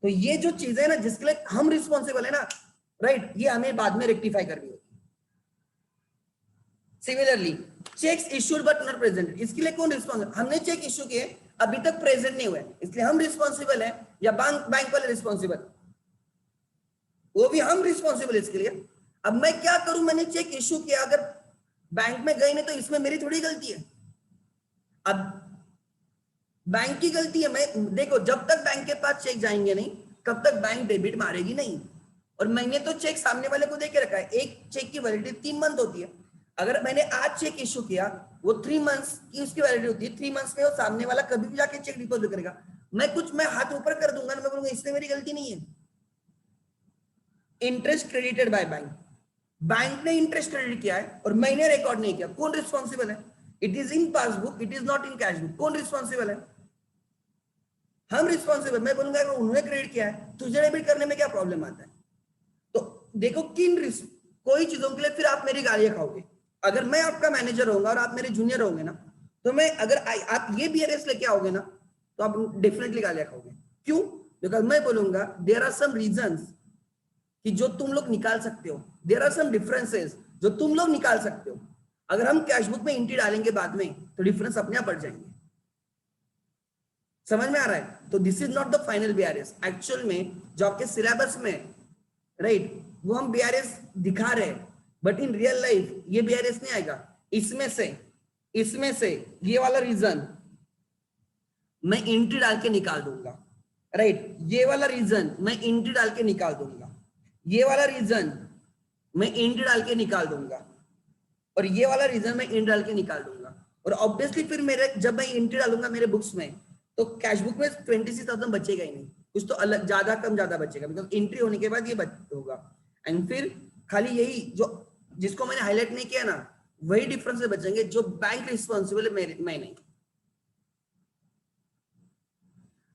तो ये जो चीजें है ना जिसके लिए हम रिस्पॉन्सिबल है ना, राइट, ये हमें बाद में रेक्टिफाई करनी होगी. Similarly checks issued but not present, इसके लिए कौन रिस्पॉन्सिबल? हमने चेक इश्यू किए, अभी तक प्रेजेंट नहीं हुए, इसलिए हम रिस्पॉन्सिबल है, या बैंक वाले रिस्पॉन्सिबल? वो भी हम रिस्पॉन्सिबल इसके लिए. अब मैं क्या करूं? मैंने चेक इश्यू किया, अगर बैंक में गए नहीं तो इसमें मेरी थोड़ी गलती है। अब बैंक की गलती है। मैं देखो, जब तक बैंक के पास चेक जाएंगे नहीं तब तक बैंक डेबिट मारेगी नहीं। और मैंने तो चेक सामने वाले को दे के रखा है, एक चेक की वैलिडिटी 3 मंथ होती है। अगर मैंने आज चेक इश्यू किया, वो 3 मंथ्स की उसकी वैलिडिटी होती है। 3 मंथ्स में वो सामने वाला कभी भी जाके चेक डिपॉजिट करेगा। मैं हाथ ऊपर कर दूंगा ना, मैं बोलूंगा इसमें मेरी गलती नहीं है। Interest credited by bank, bank ने इंटरेस्ट क्रेडिट किया है और मैंने रिकॉर्ड नहीं किया, कौन रिस्पॉन्सिबल है? It is in passbook, it is not in cash book, कौन रिस्पॉन्सिबल है? हम रिस्पॉन्सिबल। मैं बोलूंगा अगर उन्होंने क्रेडिट किया है, तुझे डेबिट करने में क्या प्रॉब्लम आता है? तो देखो कोई चीजों के लिए फिर आप मेरी गालियां खाओगे। अगर मैं आपका मैनेजर होऊंगा और आप मेरे जूनियर होंगे ना, तो मैं अगर आप ये बीआरएस लेके आओगे ना, तो आप डेफिनेटली गालियां खाओगे। क्यों? बिकॉज मैं बोलूंगा देयर आर सम रीजंस कि जो तुम लोग निकाल सकते हो, देयर आर सम डिफरेंसेस जो तुम लोग निकाल सकते हो। अगर हम कैश बुक में एंट्री डालेंगे बाद में तो डिफरेंस अपने आप बढ़ जाएंगे। समझ में आ रहा है? तो this is not the final BRS. Actual में जो आपके सिलेबस में राइट वो हम बीआरएस दिखा रहे हैं, बट इन रियल लाइफ ये बीआरएस नहीं आएगा। इसमें से ये वाला रीजन मैं एंट्री डाल के निकाल दूंगा, राइट ये वाला रीजन मैं एंट्री डाल के निकाल दूंगा, ये वाला रीजन मैं एंट्री डाल के निकाल दूंगा, और ये वाला रीजन मैं एंट्री डाल के निकाल दूंगा। और ऑब्वियसली फिर मेरे जब मैं एंट्री डालूंगा मेरे बुक्स में, तो कैश बुक में 26,000 बचेगा ही नहीं, कुछ तो अलग ज्यादा कम ज्यादा बचेगा, बिकॉज एंट्री होने के बाद ये होगा। एंड फिर खाली यही जो जिसको मैंने हाईलाइट नहीं किया ना, वही डिफरेंस बचेंगे जो बैंक रिस्पॉन्सिबल है, मैं नहीं।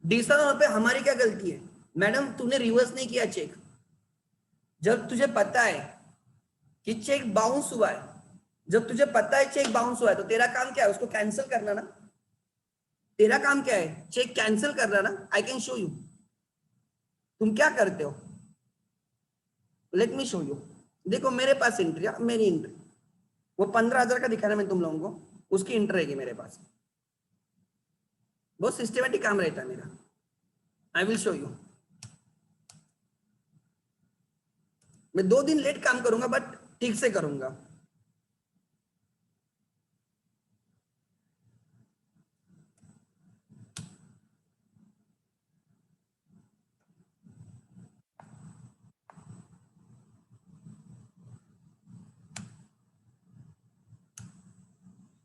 डिस्काउंट पे हमारी क्या गलती है? मैडम तूने रिवर्स नहीं किया चेक, जब तुझे पता है कि चेक बाउंस हुआ है, जब तुझे पता है चेक बाउंस हुआ है, तो तेरा काम क्या है? उसको कैंसिल करना ना। तेरा काम क्या है? चेक कैंसिल करना ना। आई कैन शो यू तुम क्या करते हो। Let me show you. देखो मेरे पास एंट्री, मेरी एंट्री वो 15,000 का दिखाना मैं तुम लोगों को, उसकी एंट्री रहेगी मेरे पास। बहुत सिस्टमेटिक काम रहता है मेरा। I will show you. मैं 2 दिन लेट काम करूंगा बट ठीक से करूंगा।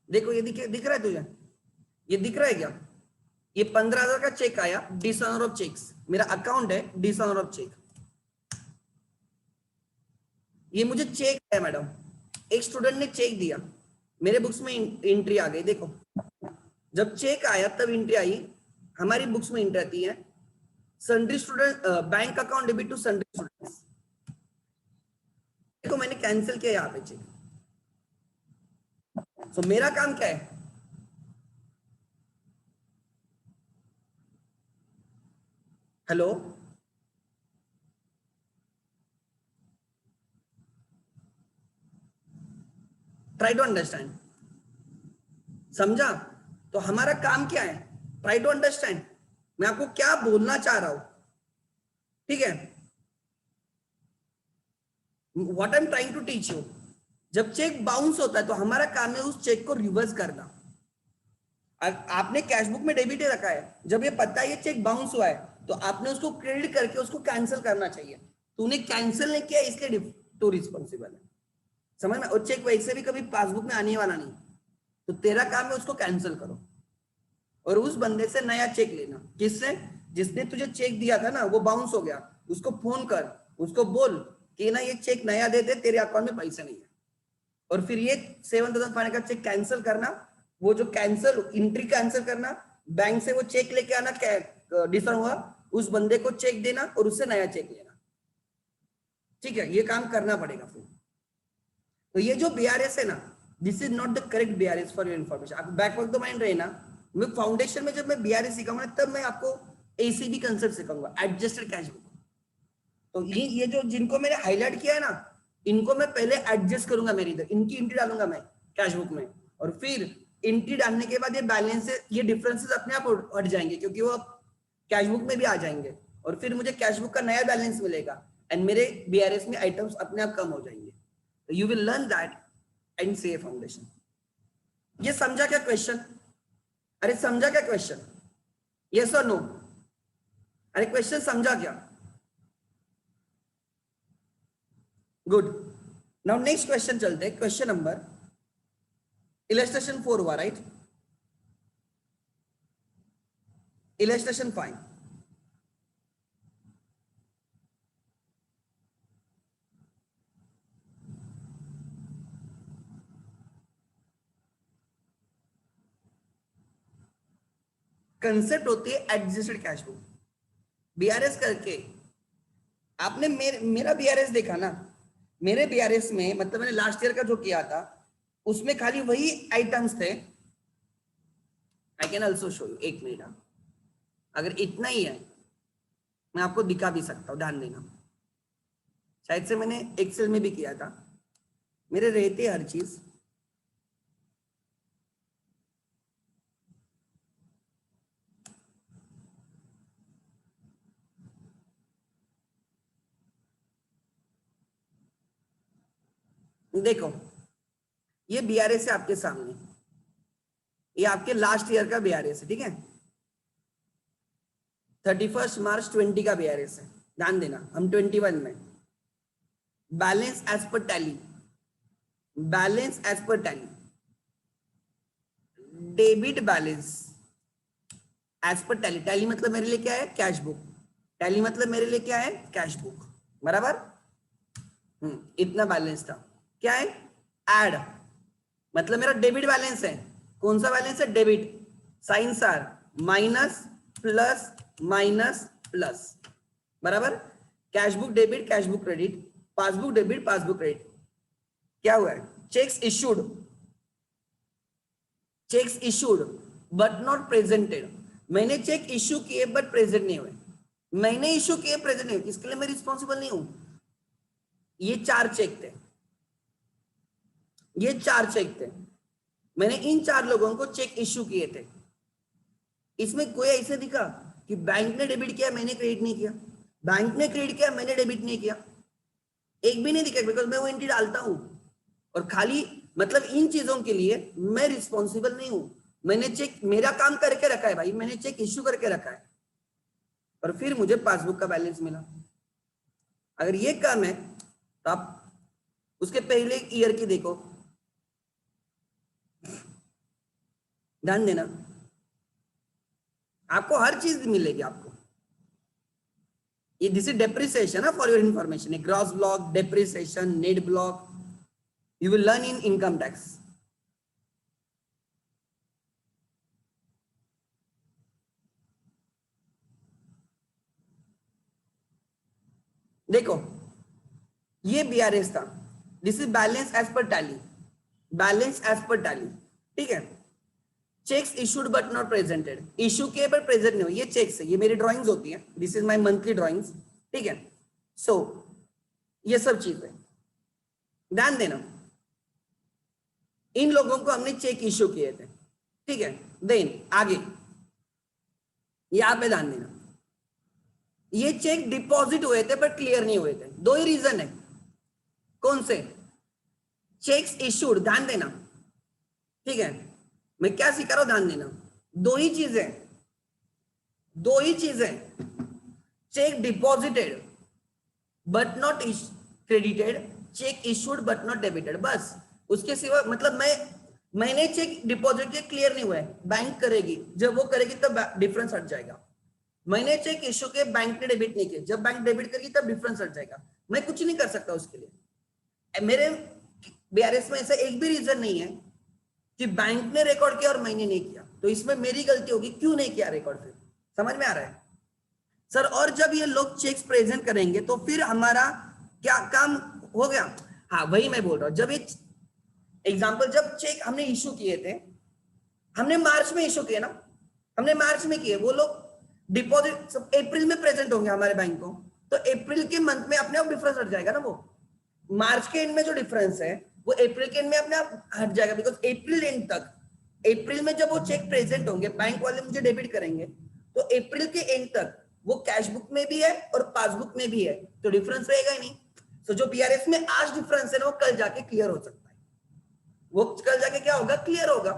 देखो ये दिख रहा है तुझे? ये दिख रहा है क्या? ये 15,000 का चेक आया, डिसऑनर ऑफ चेक्स, मेरा अकाउंट है डिसऑनर ऑफ चेक। ये मुझे चेक है मैडम, एक स्टूडेंट ने चेक दिया, मेरे बुक्स में एंट्री आ गई। देखो जब चेक आया तब एंट्री आई, हमारी बुक्स में एंट्री आती है sundry student bank account debit to sundry students. देखो मैंने कैंसिल किया यहाँ पे चेक। सो मेरा काम क्या है? Hello, try to understand. समझा? तो हमारा काम क्या है? Try to understand. मैं आपको क्या बोलना चाह रहा हूं, ठीक है? What I am trying to teach you, जब चेक बाउंस होता है तो हमारा काम है उस चेक को रिवर्स करना। आपने कैश बुक में डेबिट रखा है, जब ये पता है ये चेक बाउंस हुआ है, तो आपने उसको क्रेडिट करके उसको कैंसिल करना चाहिए। तूने कैंसिल नहीं किया, इसलिए तो रिस्पॉन्सिबल है। समझ में? और चेक वैसे भी कभी पासबुक में आने वाला नहीं, तो तेरा काम है उसको कैंसिल करो और उस बंदे से नया चेक लेना। किससे? जिसने तुझे चेक दिया था ना, वो बाउंस हो गया, उसको फोन कर, उसको बोल कि ना ये चेक नया दे दे, तेरे अकाउंट में पैसे नहीं है। और फिर ये 7,500 का चेक कैंसिल करना, वो जो कैंसिल एंट्री कैंसिल करना, बैंक से वो चेक लेके आना, डिसऑन हुआ, उस बंदे को चेक देना और उससे नया चेक लेना। ठीक है, ये काम करना पड़ेगा फिर। तो ये जो बीआरएस है ना, this is not the correct BRS for your information. आप बैक ऑफ द माइंड रहे ना, मैं फाउंडेशन में जब मैं बीआरएस सिखाऊंगा तब मैं आपको एसीबी कंसेप्ट सिखाऊंगा, एडजस्टेड कैश बुक। तो ये जो जिनको मैंने हाईलाइट किया है ना, इनको मैं पहले एडजस्ट करूंगा, मेरी इधर इनकी एंट्री डालूंगा मैं कैश बुक में, और फिर एंट्री डालने के बाद ये बैलेंस, ये डिफरेंसेस अपने आप हट जाएंगे क्योंकि वो कैश बुक में भी आ जाएंगे, और फिर मुझे कैश बुक का नया बैलेंस मिलेगा एंड मेरे बीआरएस में आइटम्स अपने आप कम हो जाएंगे। You will learn that NCA foundation. ये समझा क्या क्वेश्चन? अरे समझा क्या क्वेश्चन? यस और नो? अरे क्वेश्चन समझा क्या? गुड। नाउ नेक्स्ट क्वेश्चन चलते हैं, क्वेश्चन नंबर इलस्ट्रेशन 4 हुआ राइट? इलस्ट्रेशन 5। कंसेप्ट होती है एडजस्टेड कैश बुक। बीआरएस करके आपने मेरा बीआरएस देखा ना? मेरे बीआरएस में मतलब मैंने लास्ट ईयर का जो किया था उसमें खाली वही आइटम्स थे। आई कैन ऑल्सो शो यू, एक मिनट। अगर इतना ही है मैं आपको दिखा भी सकता हूँ, ध्यान देना। शायद से मैंने एक्सेल में भी किया था, मेरे रहते हर चीज। देखो ये बीआरएस है आपके सामने, ये आपके लास्ट ईयर का बीआरएस है, ठीक है? 31 मार्च 20 का बीआरएस है, ध्यान देना। हम 21 में balance as per tally, balance as per tally, debit balance as per tally. Tally मतलब मेरे लिए क्या है? Cash book. टैली मतलब मेरे लिए क्या है? कैश बुक, बराबर। इतना बैलेंस था। क्या है? ऐड मतलब मेरा डेबिट बैलेंस है। कौन सा बैलेंस है? Debit. Signs are minus plus minus plus, बराबर। Cash book debit, cash book credit, passbook debit, passbook credit. क्या हुआ है? Cheques issued, cheques issued but not presented. मैंने चेक इशू किए बट प्रेजेंट नहीं हुए। मैंने इशू किए प्रेजेंट नहीं हुए, इसके लिए मैं रिस्पॉन्सिबल नहीं हूं। ये 4 चेक थे, ये 4 चेक थे। मैंने इन 4 लोगों को चेक इशू किए थे। इसमें कोई ऐसे दिखा कि बैंक ने डेबिट किया मैंने क्रेडिट नहीं किया, बैंक ने क्रेडिट किया मैंने डेबिट नहीं किया? एक भी नहीं दिखा, बिकॉज मैं वो एंट्री डालता हूं। और खाली मतलब इन चीजों के लिए मैं रिस्पॉन्सिबल नहीं हूं। मैंने चेक, मेरा काम करके रखा है भाई, मैंने चेक इश्यू करके रखा है और फिर मुझे पासबुक का बैलेंस मिला। अगर ये काम है तो आप उसके पहले ईयर की देखो, ध्यान देना, आपको हर चीज मिलेगी आपको। ये this is depreciation for your information, gross block, depreciation, net block, you will learn in income tax. देखो ये बीआरएस था, this is balance as per tally, balance as per tally, ठीक है? Cheques issued but not presented, issue किए पर present नहीं हुए, ये चेक्स है, ये मेरी ड्राइंग्स होती है, this is my monthly drawings, ठीक है? सो ये सब चीज है, ध्यान देना। इन लोगों को हमने चेक इशू किए थे, ठीक है? देन आगे यहां पे ध्यान देना, ये चेक डिपॉजिट हुए थे पर क्लियर नहीं हुए थे। 2 ही रीजन है। कौन से? चेक्स इशूड, ध्यान देना, ठीक है? मैं क्या सिखा रहा हूं, ध्यान देना। 2 ही चीजें, 2 ही चीजें, check deposited but not credited, check issued but not debited, बस। उसके सिवा मतलब मैंने चेक डिपॉजिट के क्लियर नहीं हुआ है, बैंक करेगी, जब वो करेगी तब डिफरेंस हट जाएगा। मैंने चेक इशू के, बैंक ने डेबिट नहीं किया, जब बैंक डेबिट करेगी तब डिफरेंस हट जाएगा। मैं कुछ नहीं कर सकता उसके लिए। मेरे बीआरएस में ऐसा एक भी रीजन नहीं है कि बैंक ने रिकॉर्ड किया और मैंने नहीं किया, तो इसमें मेरी गलती होगी, क्यों नहीं किया रिकॉर्ड? फिर समझ में आ रहा है सर? और जब ये लोग चेक्स प्रेजेंट करेंगे तो फिर हमारा क्या काम हो गया? हाँ वही मैं बोल रहा हूं। जब ये एग्जाम्पल, जब चेक हमने इशू किए थे, हमने मार्च में इशू किए ना, हमने मार्च में किए, वो लोग डिपॉजिट सब अप्रैल में प्रेजेंट होंगे हमारे बैंक को, तो अप्रैल के मंथ में अपने आप डिफरेंस हट जाएगा ना। वो मार्च के एंड में जो डिफरेंस है वो अप्रैल के एंड में अपने आप हट जाएगा, बिकॉज अप्रैल एंड तक, अप्रैल में जब वो चेक प्रेजेंट होंगे, बैंक वाले मुझे डेबिट करेंगे, तो अप्रैल के एंड तक वो कैश बुक में भी है और पासबुक में भी है, तो डिफरेंस रहेगा ही नहीं। तो जो बीआरएस में आज डिफरेंस है ना, वो कल जाके क्लियर हो सकता है। वो कल जाके क्या होगा, क्लियर होगा।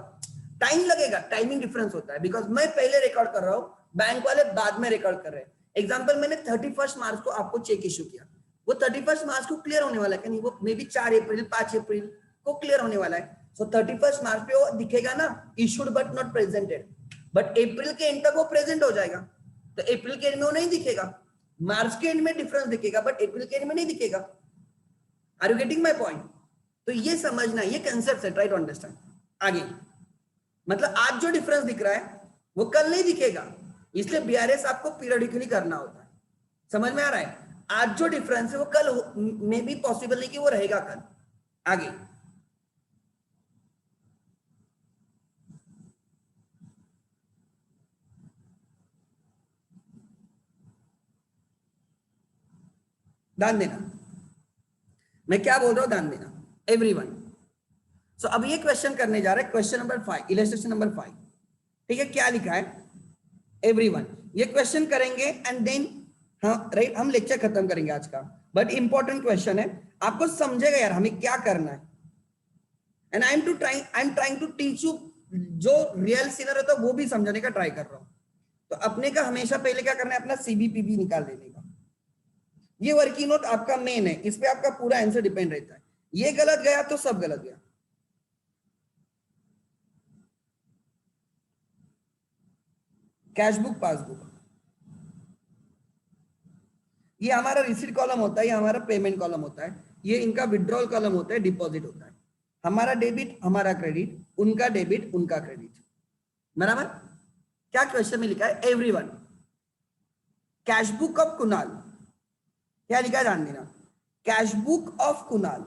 टाइम लगेगा, टाइमिंग डिफरेंस होता है, बिकॉज मैं पहले रिकॉर्ड कर रहा हूँ, बैंक वाले बाद में रिकॉर्ड कर रहे हैं। एग्जाम्पल, मैंने 31 मार्च को आपको चेक इशू किया, वो 31 मार्च को क्लियर होने वाला है, नहीं वो मे बी 4 अप्रैल 5 अप्रैल को क्लियर होने वाला है। सो 31 मार्च पे वो दिखेगा ना, issued but not presented, but April के एंड तक वो प्रेजेंट हो जाएगा। तो अप्रैल के एंड में वो नहीं दिखेगा, मार्च के एंड में डिफरेंस दिखेगा, बट अप्रैल के एंड में नहीं दिखेगा। Are you getting my point? तो ये समझना, ये कंसेप्ट है, ट्राई टू अंडरस्टैंड। आगे मतलब आज जो डिफरेंस दिख रहा है वो कल नहीं दिखेगा, इसलिए बीआरएस आपको पीरियडिकली करना होता है। समझ में आ रहा है? आज जो डिफरेंस है वो कल में भी पॉसिबल नहीं कि वो रहेगा कल। आगे ध्यान देना, मैं क्या बोल रहा हूं, ध्यान देना एवरीवन। सो अब ये क्वेश्चन करने जा रहे हैं, क्वेश्चन नंबर 5, इलस्ट्रेशन नंबर 5। ठीक है, क्या लिखा है एवरीवन, ये क्वेश्चन करेंगे एंड देन हाँ राइट, हम लेक्चर खत्म करेंगे आज का। बट इंपॉर्टेंट क्वेश्चन है, आपको समझेगा यार हमें क्या करना है। And I am trying to teach you, जो रियल सीनर है तो वो भी समझने का ट्राई कर रहा हूं। तो अपने का हमेशा पहले क्या करना है, अपना सीबीपीबी निकाल लेने का। ये वर्किंग नोट आपका मेन है, इस पे आपका पूरा आंसर डिपेंड रहता है। ये गलत गया तो सब गलत गया। कैश बुक, पासबुक, ये हमारा रिसीट कॉलम होता है, ये हमारा पेमेंट कॉलम होता है, ये इनका विड्रॉल कॉलम होता है, डिपॉजिट होता है। हमारा डेबिट हमारा क्रेडिट, उनका डेबिट उनका क्रेडिट। बराबर? क्या क्वेश्चन में लिखा है everyone, cash book of Kunal, क्या लिखा है ध्यान देना, कैश बुक ऑफ कुणाल,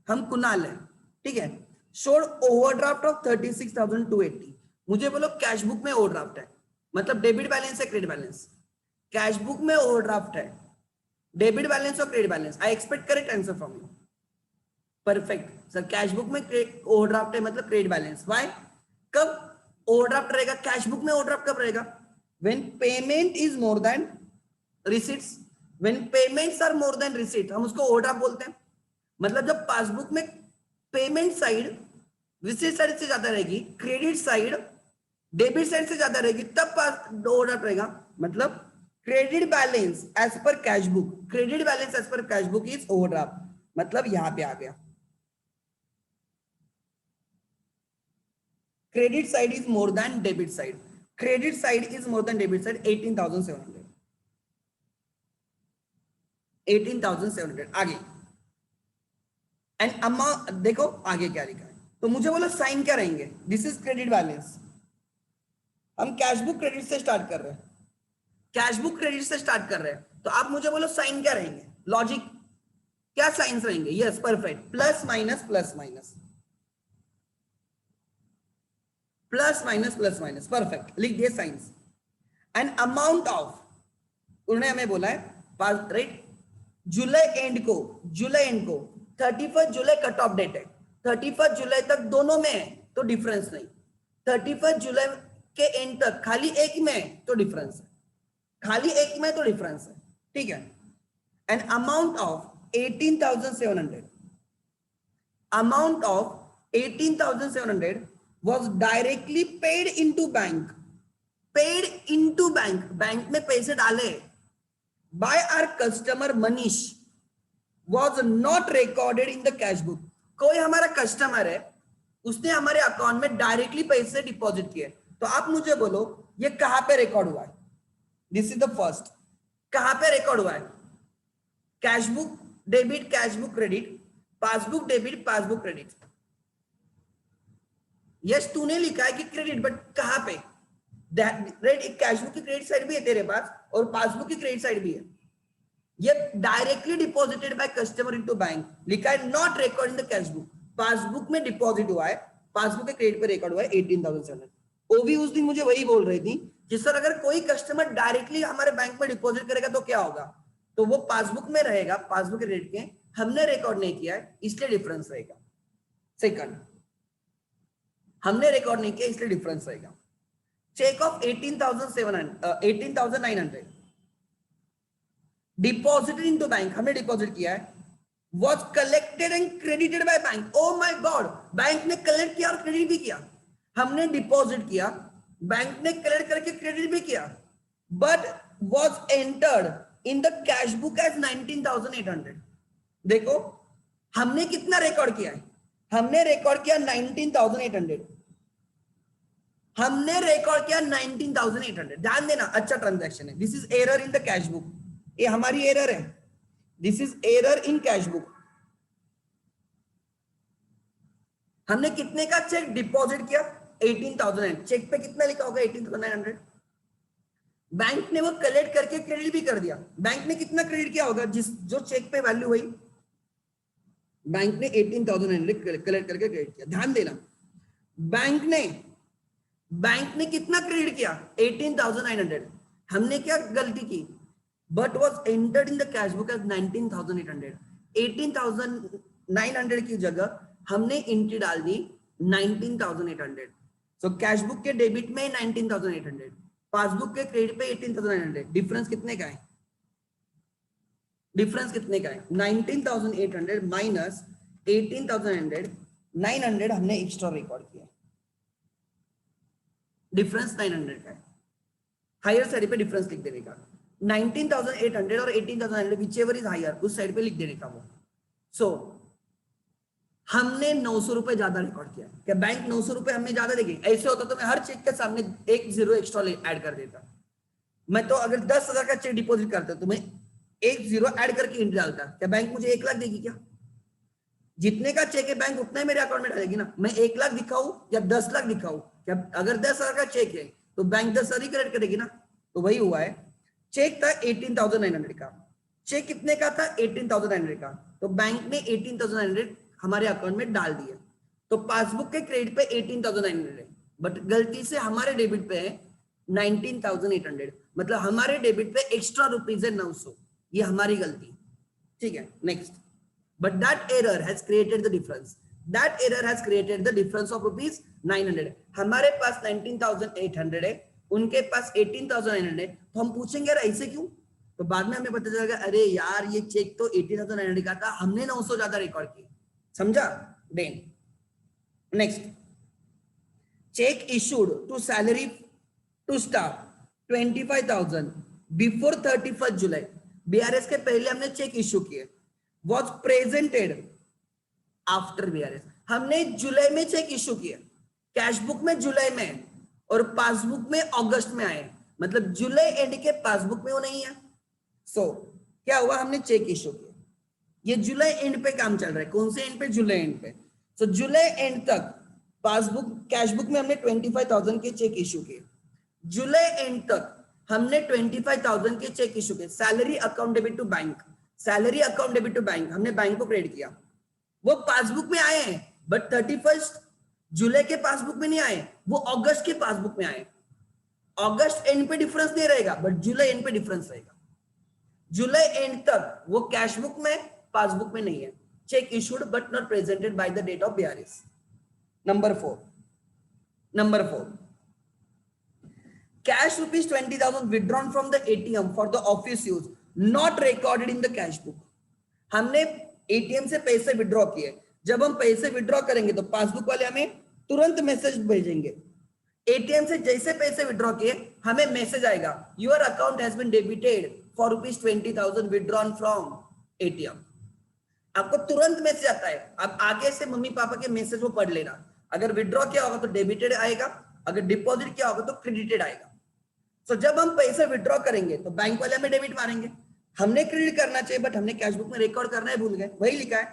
हम कुणाल है, ठीक है, शोड ओवरड्राफ्ट ऑफ 36,280। मुझे बोलो कैश बुक में ओवरड्राफ्ट है, मतलब डेबिट बैलेंस है क्रेडिट बैलेंस, कैश बुक में ओवरड्राफ्ट है, डेबिट बैलेंस और credit balance. I expect correct answer from you. Perfect sir, cash book में ओवरड्राफ्ट है मतलब क्रेडिट बैलेंस। व्हाई? कब ओवरड्राफ्ट रहेगा कैश बुक में? ओवरड्राफ्ट कब रहेगा? When payment is more than receipts. When payments are more than receipt, हम उसको ओवरड्राफ्ट बोलते हैं। मतलब जब पासबुक में पेमेंट साइड रिसीट साइड से ज्यादा रहेगी, क्रेडिट साइड डेबिट साइड से ज्यादा रहेगी, तब ओवरड्राफ्ट रहेगा। मतलब credit balance as per cash book, credit balance as per cash book is overdraft, मतलब यहां पे आ गया। Credit side is more than debit side, credit side is more than debit side, 18,700, 18,700। आगे एंड अमाउंट देखो आगे क्या लिखा है, तो मुझे बोलो साइन क्या रहेंगे, दिस इज क्रेडिट बैलेंस। हम कैश बुक क्रेडिट से स्टार्ट कर रहे हैं, कैश बुक क्रेडिट से स्टार्ट कर रहे हैं, तो आप मुझे बोलो साइन क्या रहेंगे, लॉजिक क्या साइंस रहेंगे? Yes perfect, plus minus plus minus, plus minus plus minus, perfect लिख दिए साइंस। एंड अमाउंट ऑफ, उन्होंने हमें बोला है राइट, जुलाई एंड को, जुलाई एंड को 31 जुलाई कट ऑफ डेट है, 31 जुलाई तक दोनों में है तो डिफरेंस नहीं, 31 जुलाई के एंड तक खाली एक में तो डिफरेंस है, खाली एक में तो डिफरेंस है, ठीक है। An amount of 18,700, amount of 18,700 was directly paid into bank, paid into bank, bank में पैसे डाले by our customer Manish, was not recorded in the cash book। कोई हमारा कस्टमर है, उसने हमारे अकाउंट में डायरेक्टली पैसे डिपॉजिट किए, तो आप मुझे बोलो ये कहां पे रिकॉर्ड हुआ है? दिस इज द फर्स्ट, कहां पे रिकॉर्ड हुआ है? Cash book debit, cash book credit, passbook debit, passbook credit. Yes तूने लिखा है कि क्रेडिट, बट कहां पे? राइट, एक कैश बुक की क्रेडिट साइड भी है तेरे पास और पासबुक की क्रेडिट साइड भी है। ये directly deposited by customer into bank, लिखा है not record in the cash book, passbook में डिपॉजिट हुआ है, पासबुक के क्रेडिट पे रिकॉर्ड हुआ है 18,700। ओवी उस दिन मुझे वही बोल रही थी कि सर अगर कोई कस्टमर डायरेक्टली हमारे बैंक में डिपॉजिट करेगा तो क्या होगा, तो वो पासबुक में रहेगा, पासबुक के क्रेडिट के हमने रिकॉर्ड नहीं किया है इसलिए डिफरेंस रहेगा। सेकंड, हमने रिकॉर्ड नहीं किया इसलिए डिफरेंस रहेगा। Cheque of 18,900 deposited into bank, हमने डिपॉजिट किया है, was collected and credited by bank. Oh my God, bank ने कलेक्ट किया और क्रेडिट भी किया. हमने डिपॉजिट किया, बैंक ने कलेक्ट करके क्रेडिट भी किया, but was entered in the cash book as 19,800. देखो हमने कितना रिकॉर्ड किया है, हमने रिकॉर्ड किया 19,800, हमने रिकॉर्ड किया 19,800. ध्यान देना, अच्छा ट्रांजैक्शन है. This is error in the cash book, ये हमारी एरर है. This is error in cash book. हमने कितने का चेक डिपॉजिट किया? 18,000. चेक पे कितना लिखा होगा? 18,900. बैंक ने वो कलेक्ट करके क्रेडिट भी कर दिया. बैंक ने कितना क्रेडिट किया होगा? जो चेक पे वैल्यू हुई, बैंक ने 18,900 कलेक्ट करके क्रेडिट किया. ध्यान देना, बैंक ने कितना क्रेडिट किया? 18,900. हमने क्या गलती की? But was entered in the cash book as 19,800. 18,900 की जगह हमने एंट्री डाल दी 19,800. सो कैश बुक के डेबिट में 19,800, पासबुक के क्रेडिट पे 18,900. डिफरेंस कितने का है? डिफरेंस कितने का है? 19,800 माइनस 18,900. 900 हमने एक्स्ट्रा रिकॉर्ड किया. डिफरेंस 900 का है. हायर साइड पे डिफरेंस लिख देने का. 19,800 और 18,900 whichever इज हायर, उस साइड पे लिख देने का वो. सो हमने 900 रुपए ज्यादा रिकॉर्ड किया. क्या बैंक 900 रुपए हमें ज्यादा देगी? ऐसे होता तो मैं हर चेक के सामने एक जीरो एक्स्ट्रा ऐड कर देता. मैं तो अगर 10,000 का चेक डिपॉजिट करता तो मैं एक जीरो ऐड करके एंट्री डालता. क्या बैंक मुझे 1 लाख देगी? क्या जितने का चेक है बैंक उतना ही मेरे अकाउंट में डालेगी ना. मैं 1 लाख दिखाऊं या 10 लाख दिखाऊं? क्या अगर 10,000 का चेक है तो बैंक 10,000 ही क्रेडिट करेगी ना. तो वही हुआ है. चेक था 18,900 का, चेक कितने का था? 18,900 का. तो बैंक ने 18,900 हमारे अकाउंट में डाल दिया. तो पासबुक के क्रेडिट पे 18,900 है, बट गलती से हमारे डेबिट पे है 19,800. मतलब हमारे डेबिट पे एक्स्ट्रा रुपीज है 900. ये हमारी गलती. ठीक है, next. But that error has created the difference. That error has created the difference of rupees 900. हमारे पास 19,800 है, उनके पास 18,900 है. तो हम पूछेंगे यार ऐसे क्यों? तो बाद में हमें पता चलेगा अरे यार ये चेक तो 18,900 का था, हमने 900 ज्यादा रिकॉर्ड किया. समझा? Then next, cheque issued to salary to staff 25,000 before 31 July. BRS के पहले हमने चेक इशू किए. Was presented after BRS. हमने जुलाई में चेक इशू किया, कैश बुक में जुलाई में और पासबुक में अगस्त में आए. मतलब जुलाई एंड के पासबुक में वो नहीं है. सो क्या हुआ? हमने चेक इशू किया. ये जुलाई एंड पे काम चल रहा है. कौन से एंड पे? जुलाई एंड पे. सो जुलाई एंड तक पासबुक कैश बुक में हमने 25,000 के चेक इशू किए. जुलाई एंड तक हमने 25,000 के चेक इशू किए. Salary account debit to bank, salary account debit to bank, हमने बैंक को क्रेडिट किया. वो पासबुक में आए हैं, बट 31 जुलाई के पासबुक में नहीं आए, वो अगस्त के पासबुक में आए. अगस्त एंड पे डिफरेंस नहीं रहेगा, बट जुलाई एंड पे डिफरेंस रहेगा. जुलाई एंड तक वो कैश बुक में पासबुक में नहीं है. Cheque issued but not presented by the date of BRS. Number 4, cash rupees 20,000 withdrawn from the ATM for the office use not recorded in the cash book. हमने ATM से पैसे withdraw किए. जब हम पैसे विड्रॉ करेंगे तो पासबुक वाले हमें तुरंत मैसेज भेजेंगे. एटीएम से जैसे पैसे विड्रॉ किए हमें मैसेज आएगा, your account has been debited for rupees 20,000 withdrawn from ATM. आपको तुरंत मैसेज आता है. अब आगे से मम्मी पापा के मैसेज वो पढ़ लेना. अगर विड्रॉ किया होगा तो डेबिटेड आएगा, अगर डिपॉजिट किया होगा तो क्रेडिटेड आएगा. सो जब हम पैसे विड्रॉ करेंगे तो बैंक वाले हमें डेबिट मारेंगे. हमने क्रेडिट करना चाहिए, बट हमने कैश बुक में रिकॉर्ड करना है भूल गए. वही लिखा है,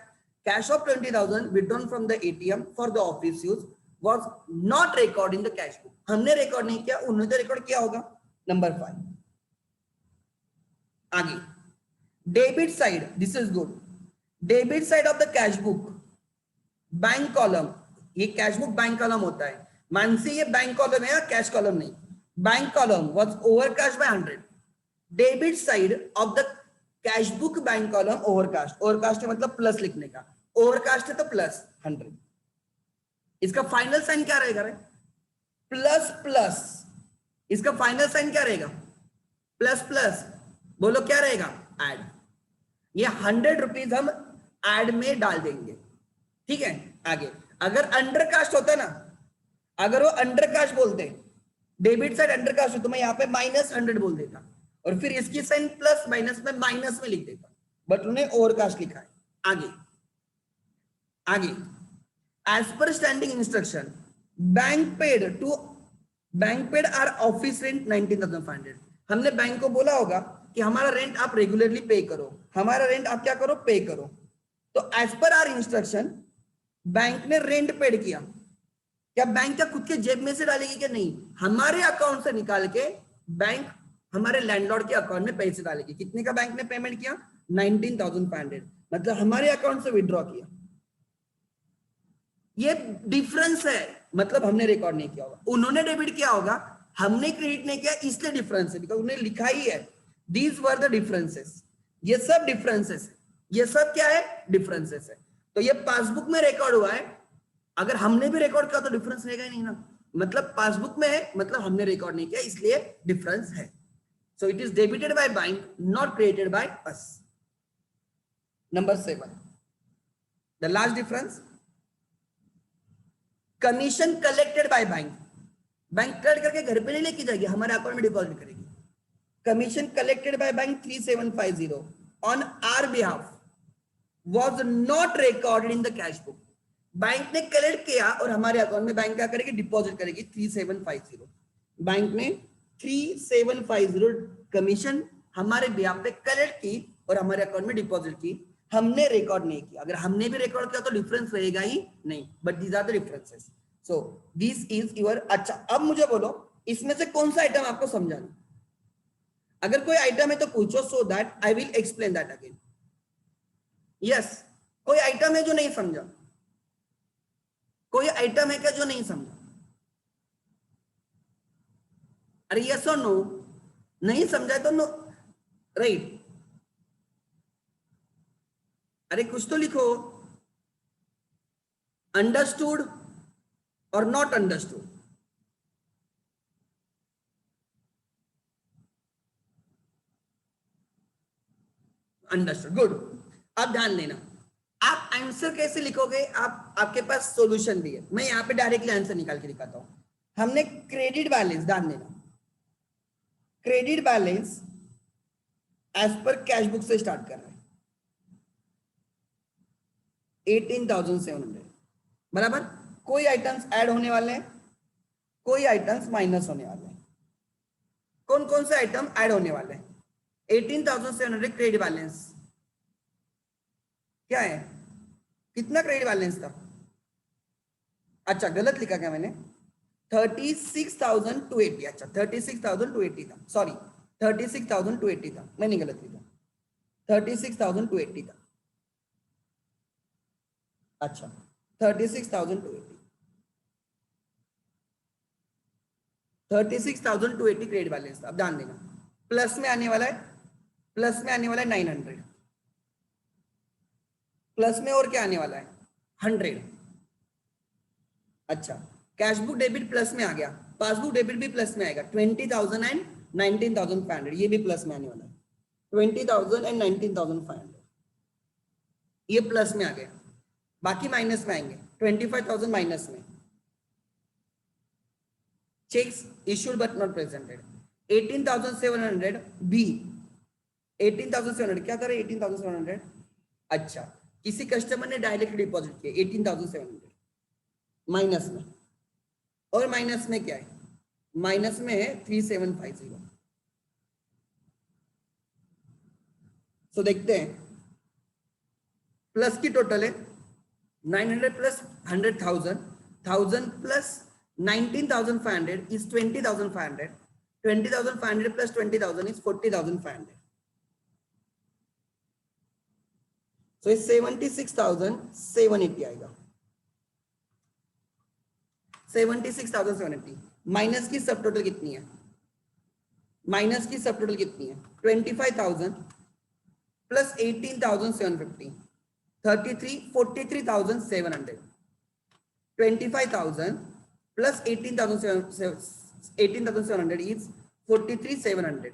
cash of 20,000 withdrawn from the ATM for the office use was not record in the cash book. हमने रिकॉर्ड नहीं किया, उन्होंने तो रिकॉर्ड किया होगा. नंबर 5 आगे, debit side. This is good. Debit side of the cash book, bank column. ये cash book bank column होता है. मानसी ये बैंक कॉलम है या कैश कॉलम नहीं. Bank column was overcast bye 100. Debit side of the cash book bank column overcast. Overcast मतलब plus लिखने का. ओवरकास्ट है तो प्लस 100. इसका फाइनल साइन क्या रहेगा? Plus plus. इसका फाइनल साइन क्या रहेगा? Plus plus. बोलो क्या रहेगा? ऐड. ये 100 रुपीज हम ऐड में डाल देंगे, ठीक है। आगे अगर अंडर कास्ट होता ना, अगर वो अंडर कास्ट बोलते, डेबिट साइड अंडर कास्ट हो, तो मैं यहाँ पे -100 बोल देता और फिर इसकी साइन प्लस माइनस में माइनस में लिख देता, बट उन्होंने ओवर कास्ट लिखा है। आगे आगे as per standing instruction bank paid our office rent 19,500। हमने बैंक को बोला होगा कि हमारा रेंट आप रेगुलरली पे करो, हमारा रेंट आप क्या करो, पे करो। तो as per our instruction bank ने रेंट पेड किया, क्या बैंक क्या खुद के जेब में से डालेगी क्या? नहीं, हमारे अकाउंट से निकाल के बैंक हमारे लैंडलॉर्ड के अकाउंट में पैसे डालेगी। कितने का बैंक ने पेमेंट किया? 19,500, मतलब हमारे अकाउंट से विड्रॉ किया। ये डिफरेंस है, मतलब हमने रिकॉर्ड नहीं किया होगा, उन्होंने डेबिट किया होगा, हमने क्रेडिट नहीं किया, इसलिए डिफरेंस है, बिकॉज उन्होंने लिखा ही है दीज वर द डिफरेंसेस। ये सब डिफरेंसेस है, ये सब क्या है? डिफरेंसेस है। तो ये पासबुक में रिकॉर्ड हुआ है, अगर हमने भी रिकॉर्ड किया तो डिफरेंस रहेगा ही नहीं ना, मतलब पासबुक में है, मतलब हमने रिकॉर्ड नहीं किया, इसलिए डिफरेंस है। So it is debited by bank, not created by us. Number 7, the last difference, commission collected by bank. Bank collect करके घर पे नहीं लेके जाएगी, हमारे अकाउंट में डिपॉजिट करेगी। Commission collected by bank 3750 on our behalf was not recorded in the cash book. Bank ने कलेक्ट किया और हमारे अकाउंट में बैंक क्या करेगी? डिपॉजिट करेगी 3750। बैंक ने 3750 कमीशन हमारे बिहाफ पे कलेक्ट की और हमारे अकाउंट में डिपॉजिट की, हमने रिकॉर्ड नहीं किया। अगर हमने भी रिकॉर्ड किया तो डिफरेंस रहेगा ही नहीं, but these are the differences. So this is your. अच्छा, अब मुझे बोलो इसमें से कौन सा आइटम आपको समझाना? अगर कोई आइटम है तो पूछो, so that I will explain that again. Yes, कोई आइटम है जो नहीं समझा? कोई आइटम है क्या जो नहीं समझा? अरे यस और नो? नहीं समझा तो नो, राइट? अरे कुछ तो लिखो, अंडरस्टूड और नॉट अंडरस्टूड। Understood, good. अब ध्यान देना, आप आंसर कैसे लिखोगे? आपके पास सॉल्यूशन भी है, मैं यहाँ पे डायरेक्टली आंसर निकाल के दिखाता हूं। हमने क्रेडिट बैलेंस, ध्यान देना, credit balance as per cash book से स्टार्ट कर रहे हैं 18,700, बराबर। कोई आइटम्स ऐड होने वाले हैं, कोई आइटम्स माइनस होने वाले हैं। कौन कौन से आइटम ऐड होने वाले हैं? 18,700 क्रेडिट बैलेंस क्या है? कितना क्रेडिट बैलेंस था? अच्छा, गलत लिखा क्या मैंने? 36,280। अच्छा, 36,280 था, सॉरी 36,280 था, मैंने गलत लिखा, 36,280 था। अच्छा, 36,280, 36,280 क्रेडिट बैलेंस था। अब ध्यान देना, प्लस में आने वाला है, प्लस में आने वाला है 900, प्लस में और क्या आने वाला है? 100। अच्छा, कैश बुक डेबिट प्लस में आ गया, पासबुक डेबिट भी प्लस में आएगा, 20,000 एंड 19,500, ये भी प्लस में आने वाला है, 20,000 एंड 19,500, ये प्लस में आ गया। बाकी माइनस में आएंगे, 25,000 माइनस में। Cheques issued but not presented 18,700 B, 18,700 क्या करे? 18,700, अच्छा, किसी कस्टमर ने डायरेक्ट डिपॉजिट किया 18,700 माइनस में, और माइनस में क्या है? माइनस में है 3750। सो देखते हैं, प्लस की टोटल है 900 plus 100,000, 1000 plus 19,500 is 20,500, 20,500 plus 20,000 is 40,500. So it's 76,780 आएगा, 76,780 माइनस की सब टोटल कितनी है? माइनस की सब टोटल कितनी है? 25,000 प्लस 18,750, 43,700, 25,000 plus 18,700 is 43,700,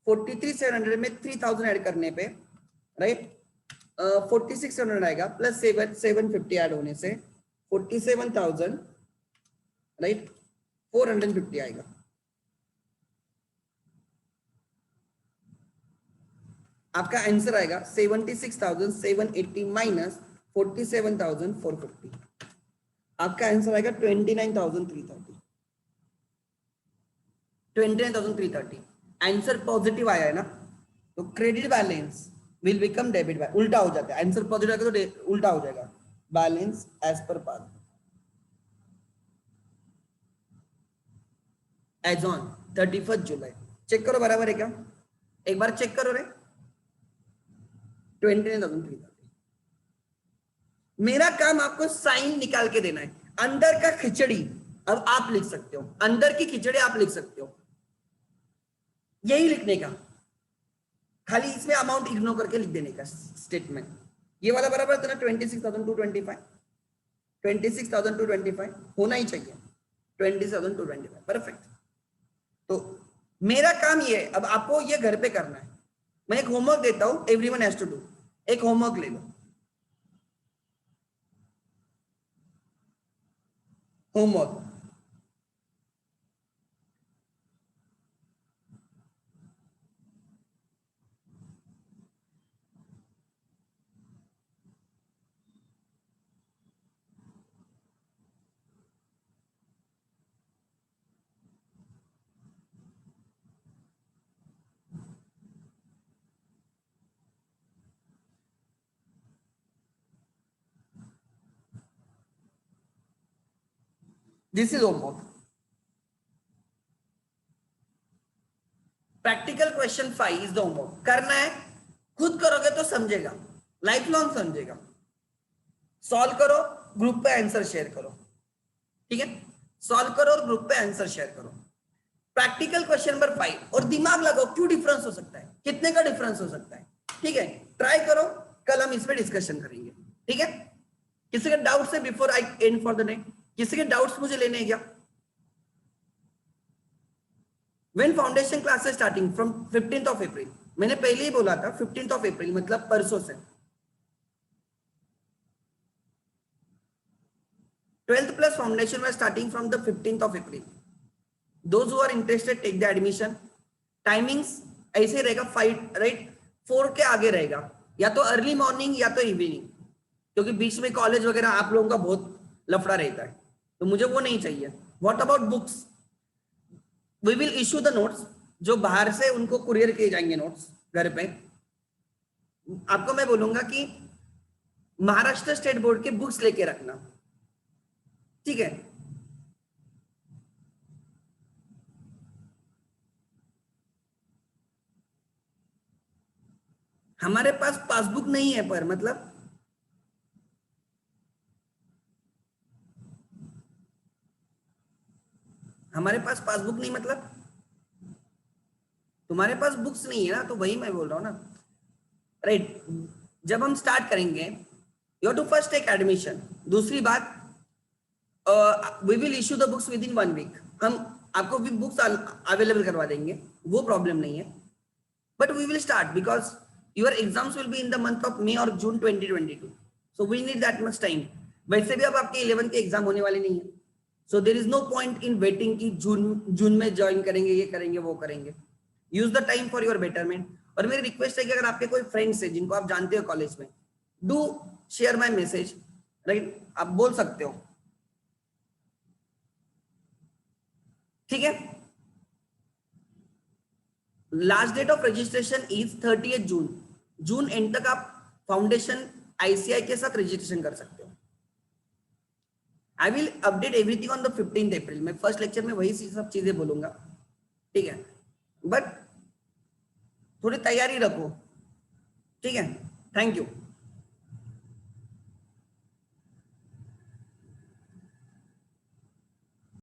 43,700 में 3,000 ऐड करने पे, राइट, 4600 आएगा प्लस 750 ऐड होने से 47,000, राइट, 450 आएगा। आपका आंसर आएगा 76,780 माइनस 47,450। आपका आंसर आएगा 29,330। 29,330 आंसर पॉजिटिव आया है ना, तो credit balance will become debit balance, उल्टा हो जाता है। आंसर पॉजिटिव आएगा तो उल्टा हो जाएगा, balance as per pass as on 31 July. Check करो बराबर है क्या, एक बार चेक करो रे। 29,330। मेरा काम आपको साइन निकाल के देना है। अंदर का खिचड़ी अब आप लिख सकते हो, अंदर की खिचड़ी आप लिख सकते हो, यही लिखने का, खाली इसमें अमाउंट इग्नोर करके लिख देने का स्टेटमेंट। ये वाला बराबर था ना 26,225, 26,225 होना ही चाहिए, 27,225 परफेक्ट। तो मेरा काम ये है, अब आपको ये घर पे करना है। मैं एक होमवर्क देता हूं, एवरीवन हैज टू डू। एक होमवर्क ले लो, homework. This is homework. Practical question 5 is the homework. करना है, खुद करोगे तो समझेगा, लाइफ लॉन्ग समझेगा। सॉल्व करो, ग्रुप पे आंसर शेयर करो, ठीक है। सॉल्व करो और ग्रुप पे आंसर शेयर करो। प्रैक्टिकल क्वेश्चन नंबर 5, और दिमाग लगाओ क्यों डिफरेंस हो सकता है, कितने का डिफरेंस हो सकता है, ठीक है। ट्राई करो, कल हम इस पे डिस्कशन करेंगे, ठीक है। किसी के डाउट्स है before I and for the day? किसी के डाउट्स मुझे लेने हैं क्या? When foundation class is starting from 15th of April, मैंने पहले ही बोला था 15th of April मतलब परसों से। 12th plus foundation was starting from the 15th of April. Those who are interested take the admission. Timings ऐसे रहेगा 5 राइट, 4 के आगे रहेगा, या तो अर्ली मॉर्निंग या तो इवनिंग, क्योंकि बीच में कॉलेज वगैरह आप लोगों का बहुत लफड़ा रहता है, तो मुझे वो नहीं चाहिए। What about books? We will issue the notes, जो बाहर से उनको कुरियर किए जाएंगे नोट्स घर पे। आपको मैं बोलूंगा कि महाराष्ट्र स्टेट बोर्ड के बुक्स लेके रखना, ठीक है। हमारे पास पासबुक नहीं है, पर मतलब हमारे पास पासबुक नहीं मतलब तुम्हारे पास बुक्स नहीं है ना, तो वही मैं बोल रहा हूँ ना, राइट। जब हम स्टार्ट करेंगे, you have to first take admission. दूसरी बात, we will issue the books within 1 week. हम आपको भी बुक्स अवेलेबल करवा देंगे, वो प्रॉब्लम नहीं है। But we will start because your exams will be in the month of May और June 2022, so we need that much time. वैसे भी अब आपके 11th के एग्जाम होने वाले नहीं है, so there is no point in waiting कि जून में ज्वाइन करेंगे, ये करेंगे, वो करेंगे। Use the time for your betterment. और मेरी रिक्वेस्ट है कि अगर आपके कोई फ्रेंड्स है जिनको आप जानते हो कॉलेज में, do share my message, right, आप बोल सकते हो, ठीक है। Last date of registration is 30th June. June end तक आप फाउंडेशन आईसीआई के साथ रजिस्ट्रेशन कर सकते हो। I will update everything on the 15th अप्रैल। मैं फर्स्ट लेक्चर में वही सब चीजें बोलूंगा, ठीक है। बट थोड़ी तैयारी रखो, ठीक है। Thank you.